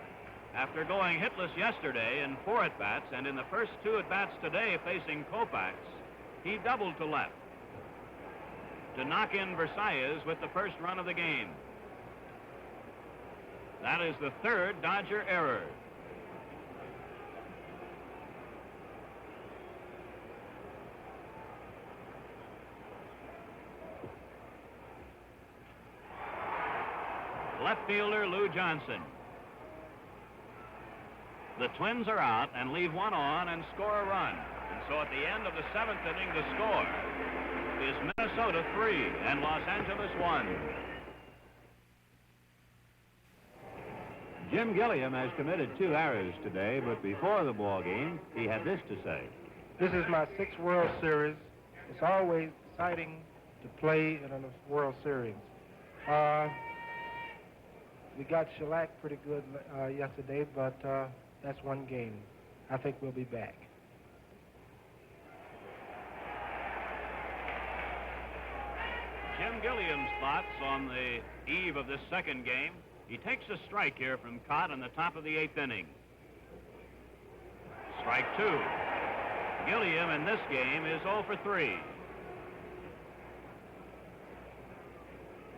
After going hitless yesterday in 4 at-bats and in the first 2 at-bats today facing Koufax, he doubled to left to knock in Versailles with the first run of the game. That is the third Dodger error. Left fielder Lou Johnson. The Twins are out and leave one on and score a run. And so at the end of the 7th inning, the score is Minnesota 3 and Los Angeles 1. Jim Gilliam has committed 2 errors today, but before the ball game, he had this to say. This is my 6th World Series. It's always exciting to play in a World Series. We got shellacked pretty good yesterday, but that's one game. I think we'll be back. Jim Gilliam's thoughts on the eve of this second game. He takes a strike here from Kaat in the top of the 8th inning. Strike 2. Gilliam in this game is 0 for 3.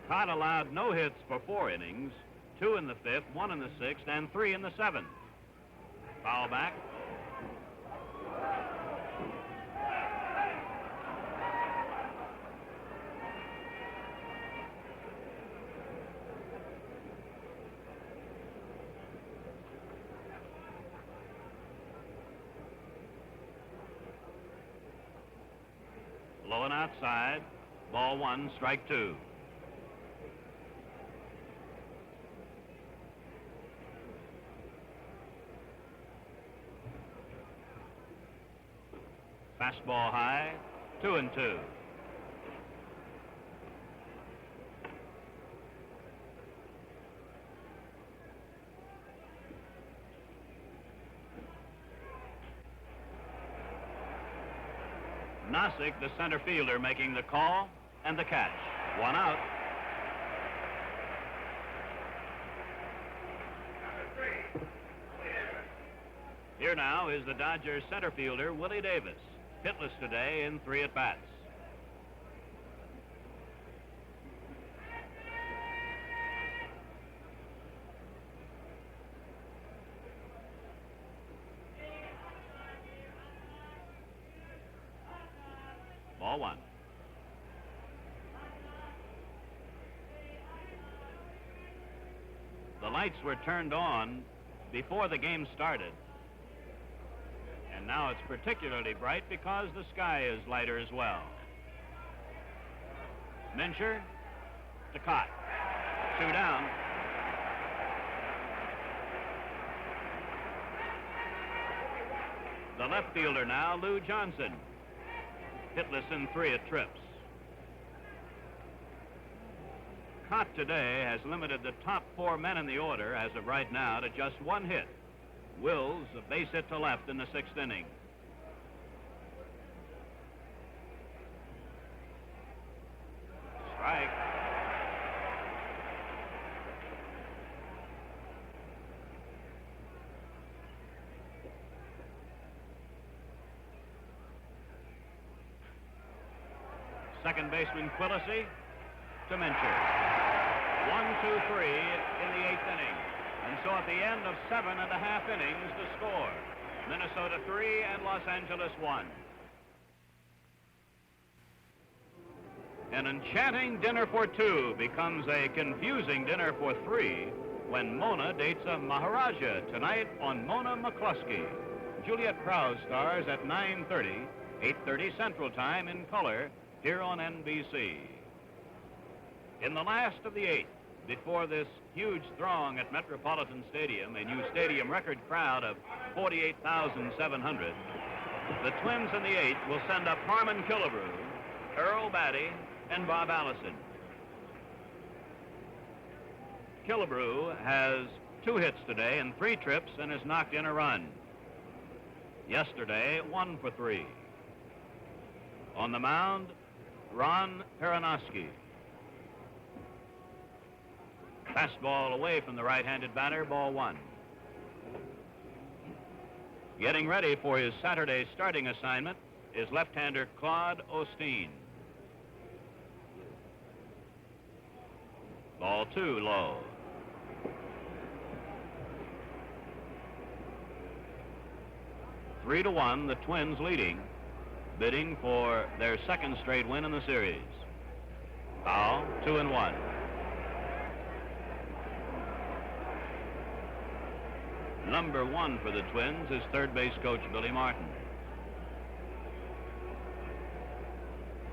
Kaat allowed no hits for 4 innings. 2 in the 5th, 1 in the 6th, and 3 in the 7th. Foul back. Low and outside. Ball 1, strike 2. Fastball high, 2-2. Nossick, the center fielder, making the call and the catch. One out. Here now is the Dodgers center fielder, Willie Davis, hitless today in 3 at-bats. Ball 1. The lights were turned on before the game started. And now it's particularly bright because the sky is lighter as well. Mincher to Kaat. 2 down. The left fielder now, Lou Johnson. Hitless in 3 at trips. Kaat today has limited the top 4 men in the order as of right now to just 1 hit. Wills, a base hit to left in the 6th inning. Strike. Second baseman Quillisi to Mincher. 1-2-3 in the 8th inning. And so at the end of 7.5 innings, the score. Minnesota 3 and Los Angeles 1. An enchanting dinner for 2 becomes a confusing dinner for 3 when Mona dates a Maharaja tonight on Mona McCluskey. Juliet Prowse stars at 9:30, 8:30 Central Time in color here on NBC. In the last of the 8th, before this huge throng at Metropolitan Stadium, a new stadium record crowd of 48,700, the Twins in the 8th will send up Harmon Killebrew, Earl Batty, and Bob Allison. Killebrew has 2 hits today and 3 trips and has knocked in a run. Yesterday, 1 for 3. On the mound, Ron Peranoski. Fastball away from the right-handed batter, ball 1. Getting ready for his Saturday starting assignment is left-hander Claude Osteen. Ball 2 low. Three to 1, the Twins leading, bidding for their 2nd straight win in the series. Foul, 2-1. Number 1 for the Twins is third base coach Billy Martin.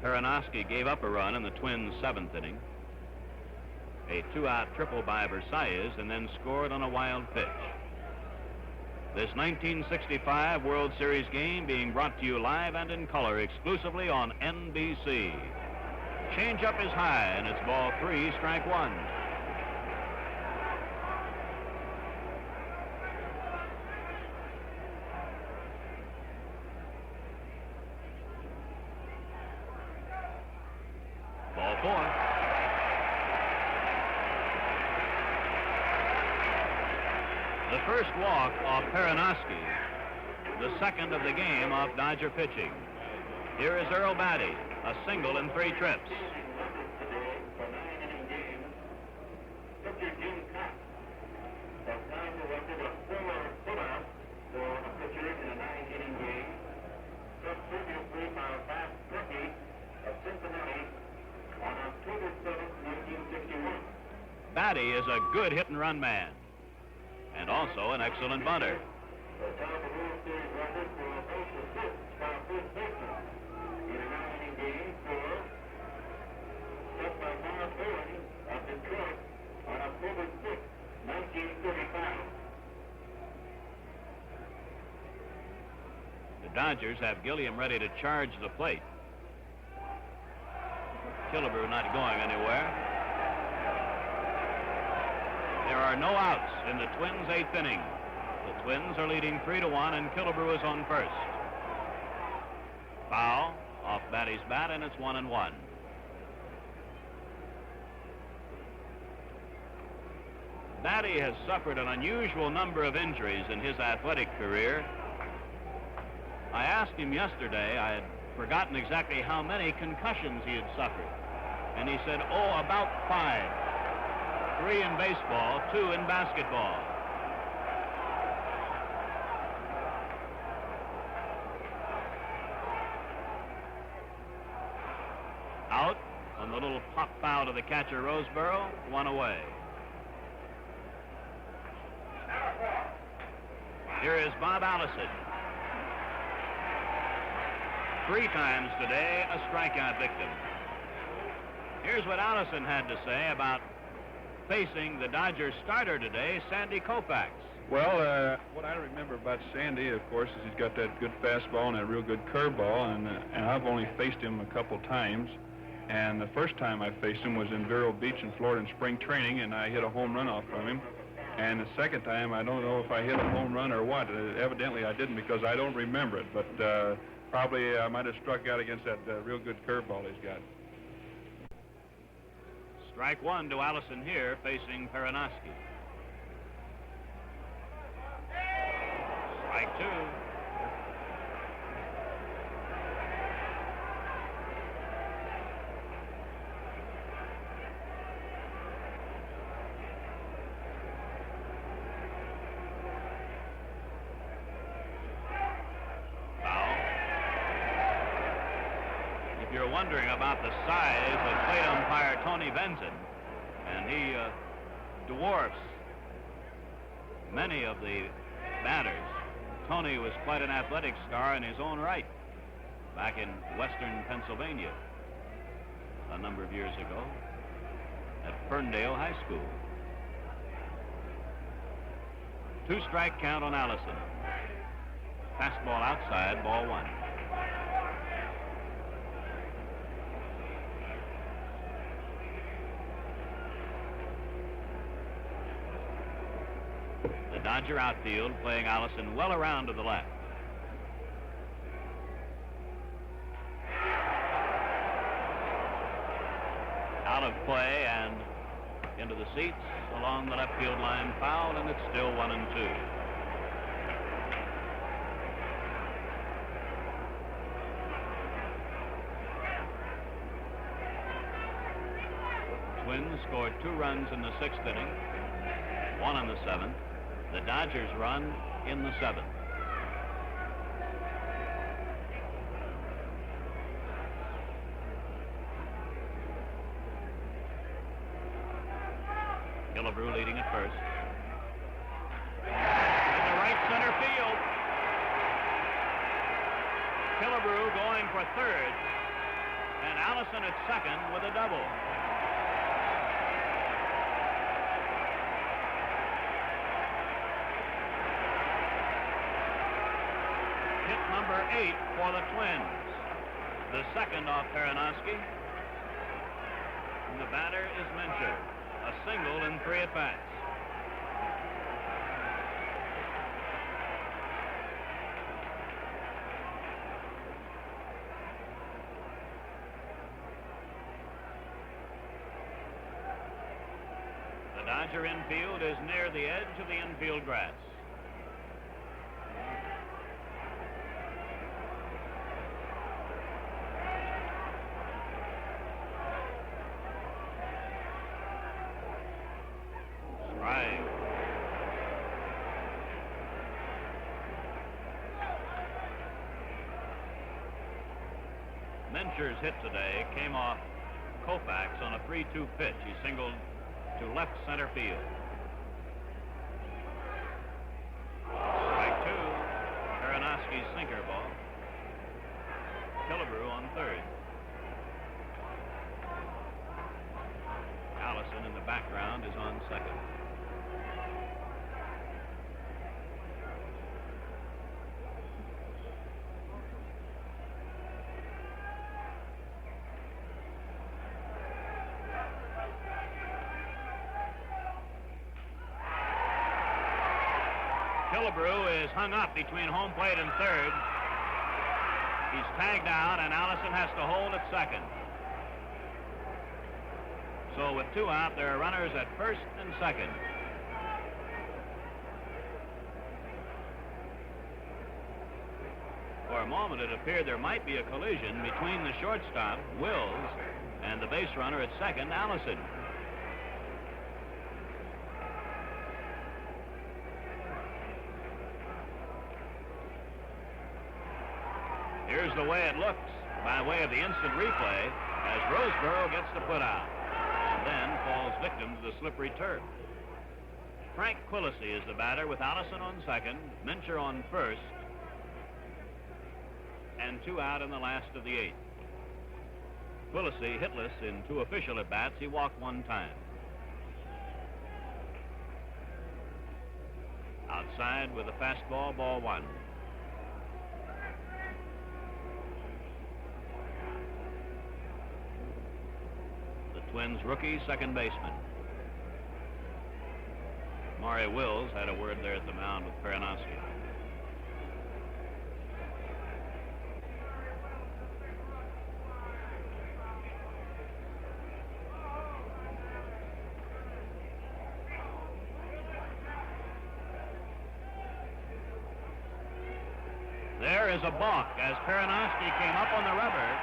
Peranoski gave up a run in the Twins' 7th inning. A 2-out triple by Versailles and then scored on a wild pitch. This 1965 World Series game being brought to you live and in color exclusively on NBC. Change-up is high and it's ball 3, strike 1. Ball 4. The first walk off Peranoski, the 2nd of the game off Dodger pitching. Here is Earl Batty, a single in 3 trips. Batty is a good hit-and-run man, and also an excellent bunter. The Dodgers have Gilliam ready to charge the plate. Killebrew not going anywhere. There are no outs in the Twins' 8th inning. The Twins are leading 3 to 1, and Killebrew is on first. Foul, off Batty's bat, and it's 1-1. Batty has suffered an unusual number of injuries in his athletic career. I asked him yesterday, I had forgotten exactly how many concussions he had suffered. And he said, oh, about 5. 3 in baseball, 2 in basketball. Out on the little pop foul to the catcher, Roseboro, 1 away. Here is Bob Allison. 3 times today, a strikeout victim. Here's what Allison had to say about facing the Dodgers starter today, Sandy Koufax. Well, what I remember about Sandy, of course, is he's got that good fastball and a real good curveball, and I've only faced him a couple times. And the first time I faced him was in Vero Beach in Florida in spring training, and I hit a home run off from him. And the second time, I don't know if I hit a home run or what. Evidently, I didn't because I don't remember it. But probably I might have struck out against that real good curveball he's got. Strike 1 to Allison here, facing Perinoski. Strike 2. You're wondering about the size of plate umpire Tony Benson, and he dwarfs many of the batters. Tony was quite an athletic star in his own right back in western Pennsylvania a number of years ago at Ferndale High School. 2-strike count on Allison. Fastball outside, ball 1. Dodger outfield playing Allison well around to the left. Out of play and into the seats along the left field line, foul, and it's still 1-2. Twins scored 2 runs in the 6th inning, 1 in the 7th. The Dodgers run in the 7th. Killebrew leading at first. In the right center field. Killebrew going for third. And Allison at second with a double. Number 8 for the Twins. The second off Perinoski. And the batter is Mencher. A single in 3 at-bats. The Dodger infield is near the edge of the infield grass. Mencher's hit today came off Koufax on a 3-2 pitch. He singled to left center field. Strike 2, Perinoski's sinker ball. Killebrew on third. Allison in the background is on second. Killebrew is hung up between home plate and third. He's tagged out, and Allison has to hold at second. So with 2 out, there are runners at first and second. For a moment, it appeared there might be a collision between the shortstop, Wills, and the base runner at second, Allison. Here's the way it looks by way of the instant replay as Roseboro gets the put out and then falls victim to the slippery turf. Frank Quillisi is the batter with Allison on second, Mincher on first, and 2 out in the last of the 8th. Quillisi hitless in 2 official at-bats. He walked 1 time. Outside with a fastball, ball 1. Twins rookie second baseman. Maury Wills had a word there at the mound with Peranowski. There is a balk as Peranowski came up on the rubber,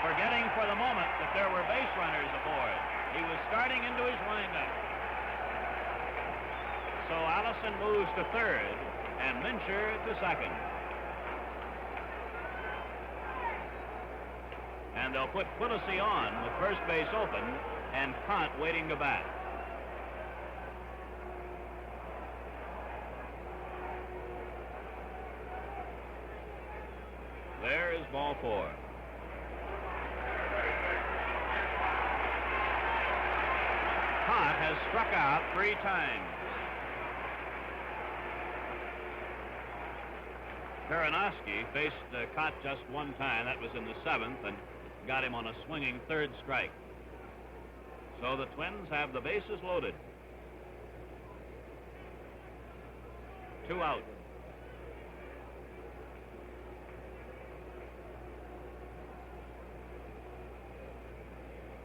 forgetting for the moment that there were base runners aboard. He was starting into his windup. So Allison moves to third and Mincher to second. And they'll put Quillisi on with first base open and Kaat waiting to bat. There is ball 4. Kaat has struck out 3 times. Peranowski faced Kaat just 1 time. That was in the 7th and got him on a swinging 3rd strike. So the Twins have the bases loaded. 2 out.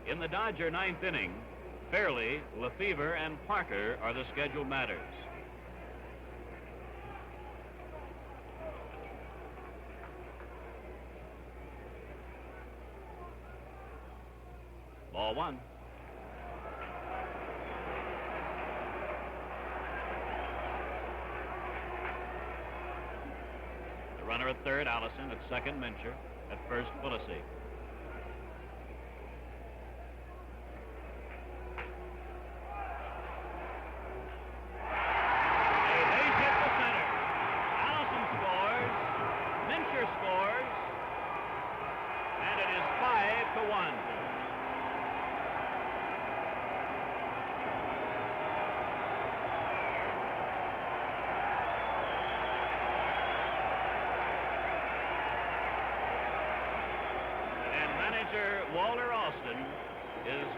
In the Dodger 9th inning, Fairley, Lefevre, and Parker are the scheduled batters. Ball 1. The runner at third, Allison. At second, Mincher. At first, Quillisi.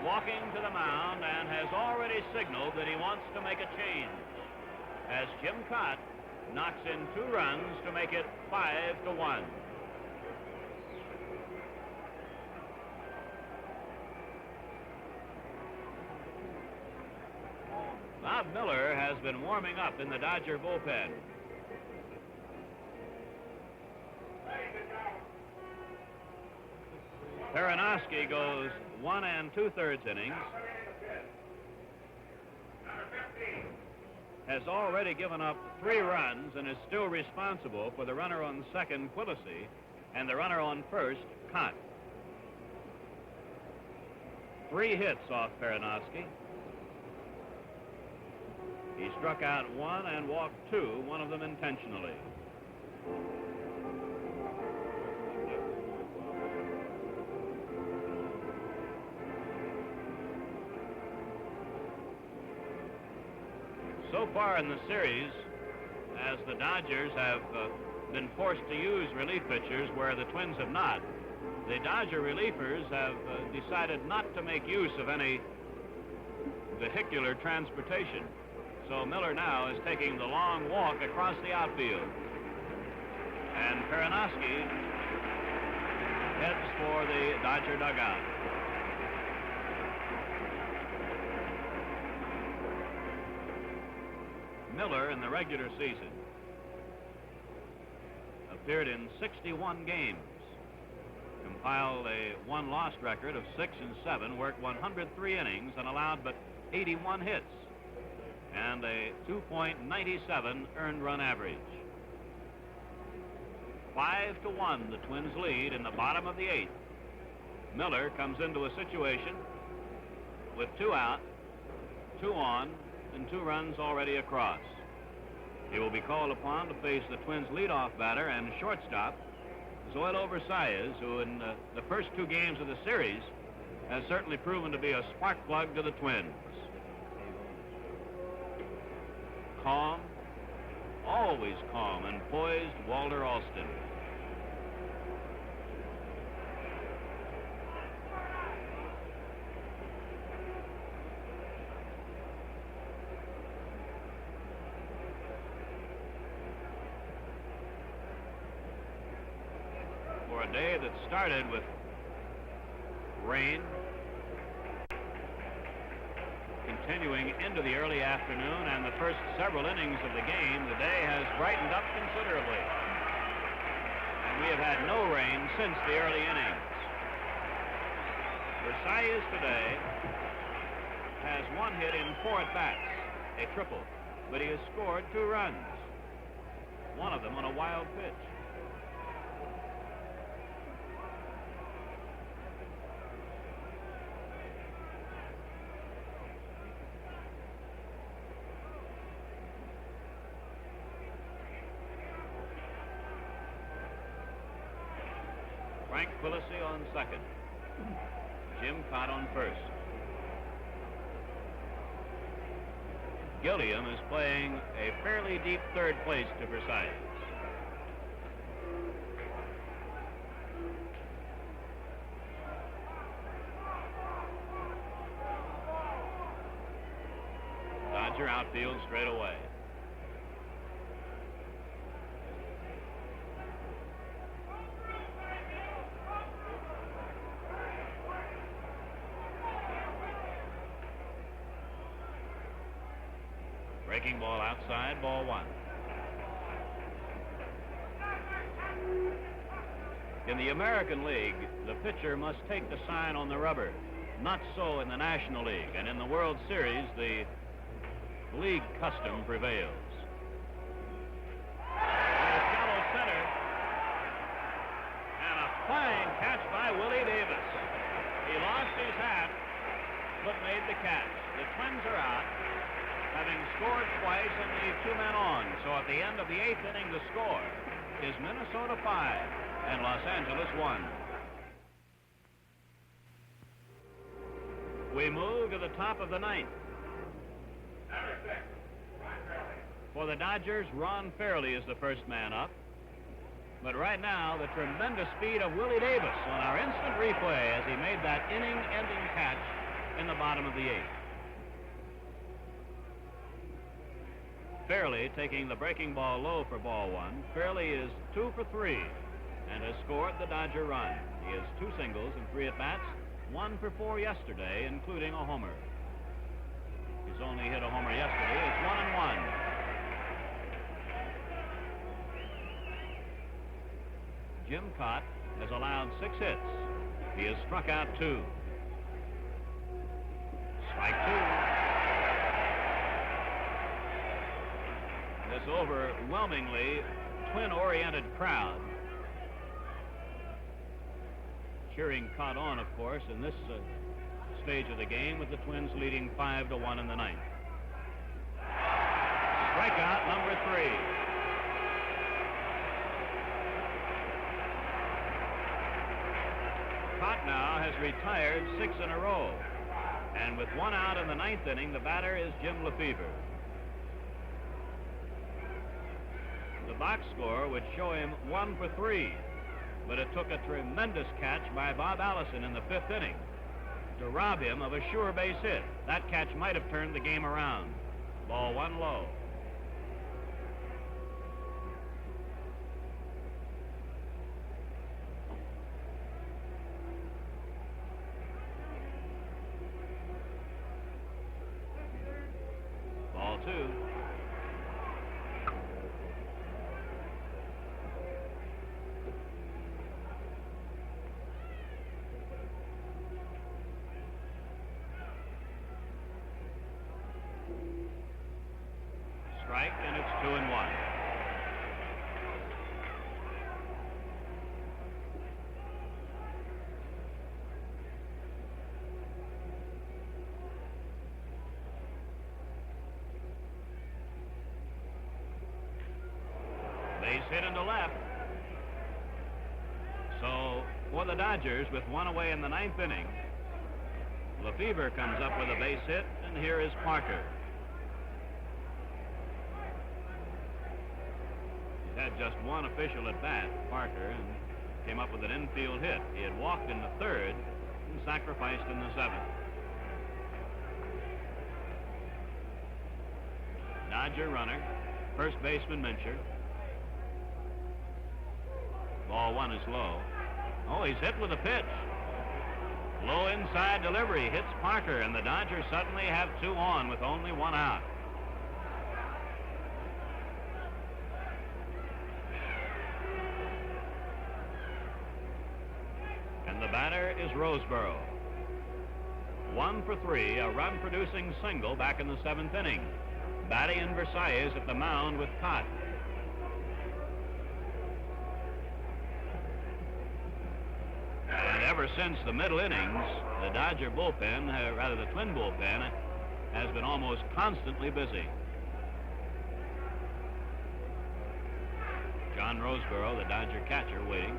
Walking to the mound and has already signaled that he wants to make a change as Jim Kaat knocks in 2 runs to make it 5-1. Bob Miller has been warming up in the Dodger bullpen. Peranowski goes 1 2/3 innings. Has already given up 3 runs and is still responsible for the runner on second, Quillisi, and the runner on first, Kaat. 3 hits off Peranowski. He struck out 1 and walked 2, one of them intentionally. So far in the series, as the Dodgers have been forced to use relief pitchers where the Twins have not, the Dodger relievers have decided not to make use of any vehicular transportation. So Miller now is taking the long walk across the outfield. And Peranowski Heads for the Dodger dugout. Miller in the regular season appeared in 61 games, compiled a one-loss record of 6-7, worked 103 innings and allowed but 81 hits, and a 2.97 earned run average. 5-1, the Twins lead in the bottom of the 8th. Miller comes into a situation with 2 out, 2 on, and 2 runs already across. He will be called upon to face the Twins' leadoff batter and shortstop, Zoilo Versailles, who in the first 2 games of the series has certainly proven to be a spark plug to the Twins. Calm, always calm and poised, Walter Alston. For a day that started with rain, continuing into the early afternoon and the first several innings of the game, the day has brightened up considerably. And we have had no rain since the early innings. Versailles today has 1 hit in 4 at-bats, a triple, but he has scored 2 runs, one of them on a wild pitch. Quillisi on second. Jim Kaat on first. Gilliam is playing a fairly deep third place to Versailles. Dodger outfield straight away. Breaking ball outside, ball 1. In the American League, the pitcher must take the sign on the rubber. Not so in the National League, and in the World Series, the league custom prevails. Shallow center, and a fine catch by Willie Davis. He lost his hat, but made the catch. The Twins are out, having scored twice and leave 2 men on. So at the end of the 8th inning, the score is Minnesota 5 and Los Angeles 1. We move to the top of the 9th. For the Dodgers, Ron Fairley is the first man up. But right now, the tremendous speed of Willie Davis on our instant replay as he made that inning-ending catch in the bottom of the 8th. Fairley taking the breaking ball low for ball 1. Fairley is 2 for 3 and has scored the Dodger run. He has 2 singles and 3 at-bats, 1 for 4 yesterday, including a homer. He's only hit a homer yesterday. It's 1-1. Jim Kaat has allowed 6 hits. He has struck out 2. Strike 2. This overwhelmingly Twin-oriented crowd cheering Kaat on, of course, in this stage of the game, with the Twins leading 5-1 in the 9th. Strikeout number 3. Kaat now has retired 6 in a row, and with 1 out in the 9th inning, the batter is Jim Lefevre. The box score would show him 1 for 3, but it took a tremendous catch by Bob Allison in the 5th inning to rob him of a sure base hit. That catch might have turned the game around. Ball 1 low. strike, and it's 2-1. Base hit into left. So, for the Dodgers, with one away in the ninth inning, Lefevre comes up with a base hit, and here is Parker. He's had just one official at bat, Parker, and came up with an infield hit. He had walked in the third and sacrificed in the seventh. Dodger runner, first baseman Mincher. Ball one is low. Oh, he's hit with a pitch. Low inside delivery hits Parker, and the Dodgers suddenly have 2 on with only 1 out. And the batter is Roseboro. 1 for 3, a run-producing single back in the 7th inning. Batty and Versailles at the mound with Kaat. And ever since the middle innings, the Dodger bullpen, rather the Twin bullpen, has been almost constantly busy. John Roseboro, the Dodger catcher, waiting.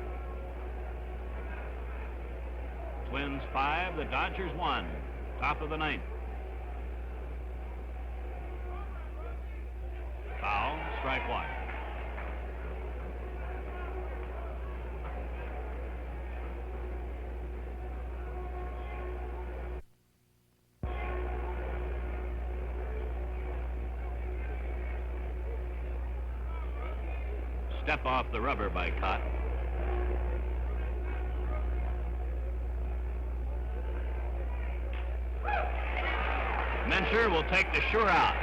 Twins 5, the Dodgers 1, top of the 9th. Foul, strike 1. Step off the rubber by Kaat. Mincher will take the sure out.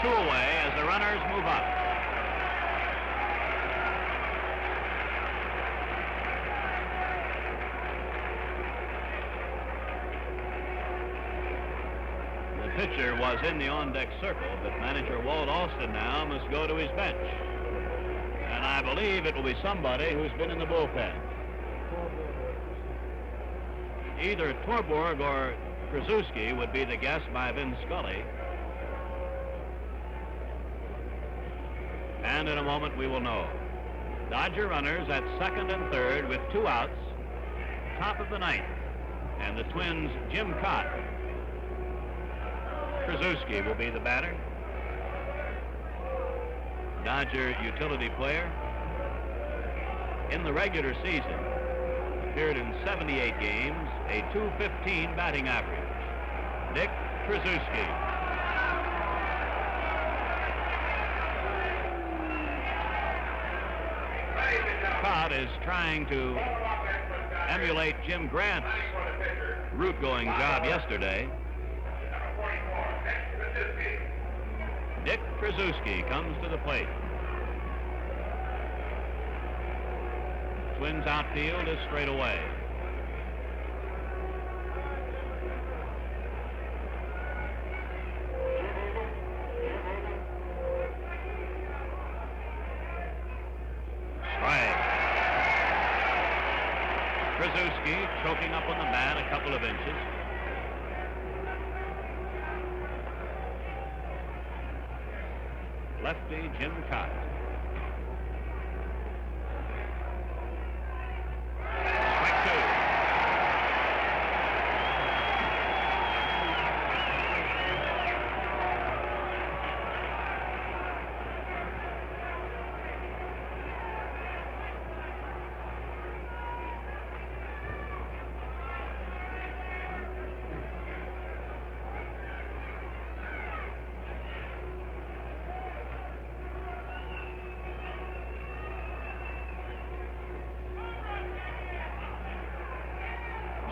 2 away as the runners move up. The pitcher was in the on-deck circle, but manager Walt Alston now must go to his bench. And I believe it will be somebody who's been in the bullpen. Either Torborg or Krasuski would be the guess by Vin Scully. And in a moment we will know. Dodger runners at second and third with 2 outs, top of the 9th. And the Twins' Jim Kaat. Krasuski will be the batter. Dodger utility player. In the regular season, appeared in 78 games, a .215 batting average. Dick Krasuski. Kaat is trying to emulate Jim Grant's route-going job yesterday. Dick Krasuski comes to the plate. Twins outfield is straight away. Strike. Krasuski choking up on the bat a couple of inches. Lefty Jim Kaat. Strike 2.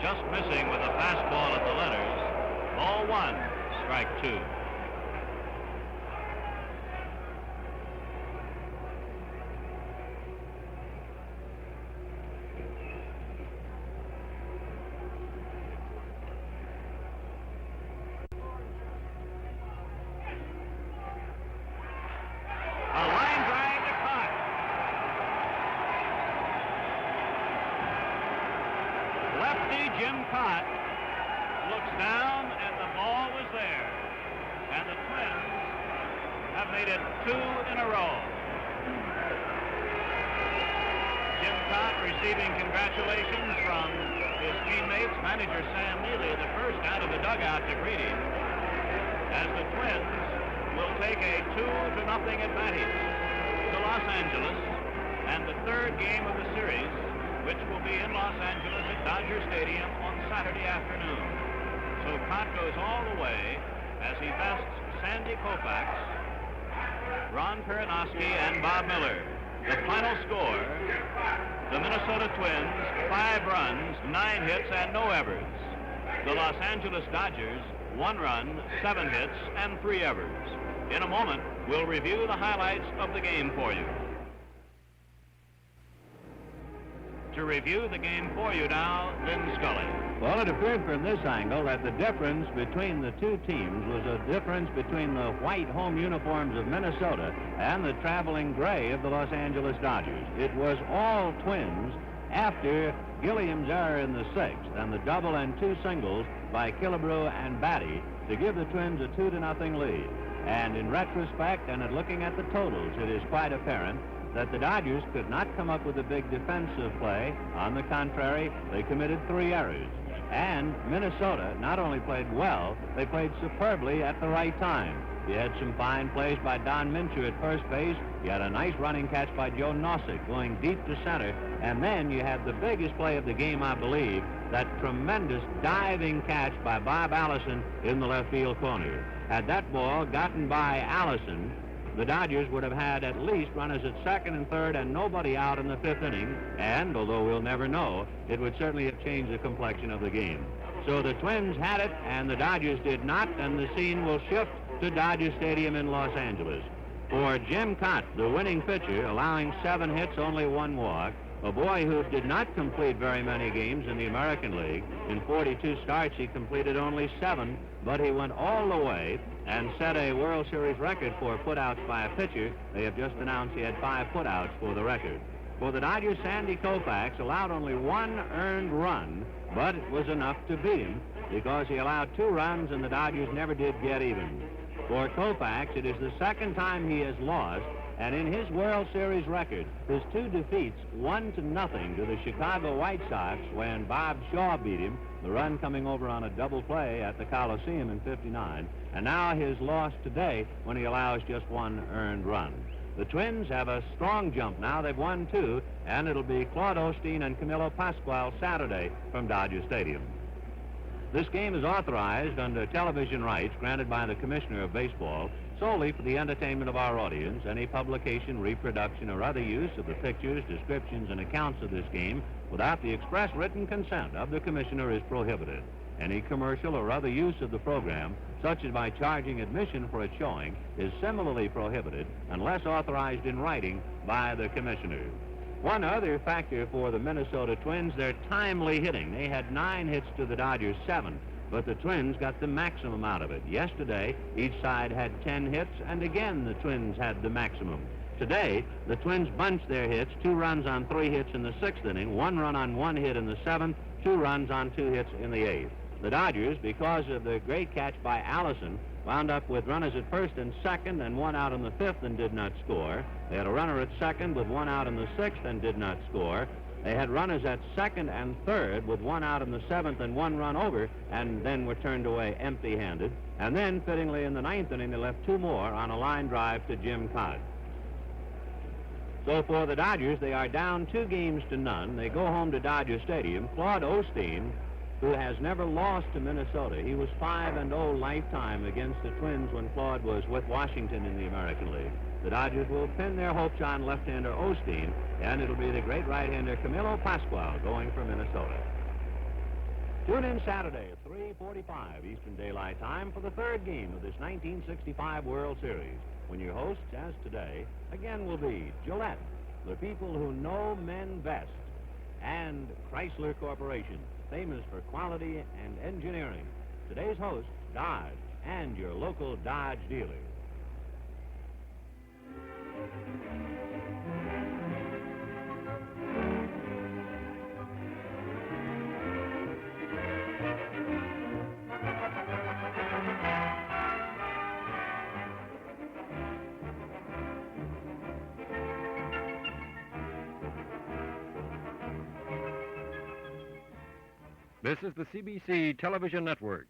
Just missing with a fastball at the letters. Ball 1, strike 2. Goalie Jim Kaat looks down, and the ball was there. And the Twins have made it 2 in a row. Jim Kaat receiving congratulations from his teammates, manager Sam Neely, the first out of the dugout to greet him, as the Twins will take a 2-0 advantage to Los Angeles, and the third game of the series, which will be in Los Angeles at Dodger Stadium on Saturday afternoon. So Kaat goes all the way as he bests Sandy Koufax, Ron Peronowski, and Bob Miller. The final score, the Minnesota Twins, 5 runs, 9 hits, and no errors. The Los Angeles Dodgers, 1 run, 7 hits, and 3 errors. In a moment, we'll review the highlights of the game for you. To review the game for you now, Lynn Scully. Well, it appeared from this angle that the difference between the two teams was a difference between the white home uniforms of Minnesota and the traveling gray of the Los Angeles Dodgers. It was all Twins after Gilliam's error in the 6th and the double and 2 singles by Killebrew and Batty to give the Twins a 2-0 lead. And in retrospect, and at looking at the totals, it is quite apparent that the Dodgers could not come up with a big defensive play. On the contrary, they committed 3 errors. And Minnesota not only played well, they played superbly at the right time. You had some fine plays by Don Minshew at first base. You had a nice running catch by Joe Nossick going deep to center. And then you had the biggest play of the game, I believe, that tremendous diving catch by Bob Allison in the left field corner. Had that ball gotten by Allison, the Dodgers would have had at least runners at second and third and nobody out in the 5th inning, and although we'll never know, it would certainly have changed the complexion of the game. So the Twins had it and the Dodgers did not, and the scene will shift to Dodger Stadium in Los Angeles. For Jim Kaat, the winning pitcher, allowing 7 hits, only 1 walk, a boy who did not complete very many games in the American League. In 42 starts, he completed only 7, but he went all the way and set a World Series record for putouts by a pitcher. They have just announced he had 5 putouts for the record. For the Dodgers, Sandy Koufax allowed only 1 earned run, but it was enough to beat him because he allowed 2 runs and the Dodgers never did get even. For Koufax, it is the 2nd time he has lost, and in his World Series record, his 2 defeats, 1-0 to the Chicago White Sox when Bob Shaw beat him, the run coming over on a double play at the Coliseum in '59, and now his loss today when he allows just 1 earned run. The Twins have a strong jump now. They've won 2, and it'll be Claude Osteen and Camilo Pascual Saturday from Dodger Stadium. This game is authorized under television rights granted by the Commissioner of Baseball solely for the entertainment of our audience. Any publication, reproduction, or other use of the pictures, descriptions, and accounts of this game without the express written consent of the Commissioner is prohibited. Any commercial or other use of the program, such as by charging admission for its showing, is similarly prohibited unless authorized in writing by the Commissioner. One other factor for the Minnesota Twins, their timely hitting. They had 9 hits to the Dodgers' 7, but the Twins got the maximum out of it. Yesterday, each side had 10 hits, and again the Twins had the maximum. Today, the Twins bunched their hits, 2 runs on 3 hits in the 6th inning, 1 run on 1 hit in the 7th, 2 runs on 2 hits in the 8th. The Dodgers, because of the great catch by Allison, wound up with runners at first and second and 1 out in the 5th and did not score. They had a runner at second with 1 out in the 6th and did not score. They had runners at second and third with 1 out in the 7th and 1 run over, and then were turned away empty-handed. And then, fittingly, in the 9th inning, they left 2 more on a line drive to Jim Kaat. So for the Dodgers, they are down 2-0. They go home to Dodger Stadium. Claude Osteen, who has never lost to Minnesota. He was 5-0 lifetime against the Twins when Claude was with Washington in the American League. The Dodgers will pin their hopes on left-hander Osteen, and it'll be the great right-hander Camilo Pascual going for Minnesota. Tune in Saturday at 3:45 Eastern Daylight Time for the 3rd game of this 1965 World Series, when your hosts, as today, again will be Gillette, the people who know men best, and Chrysler Corporation, famous for quality and engineering. Today's host, Dodge, and your local Dodge dealer. This is the CBC Television Network.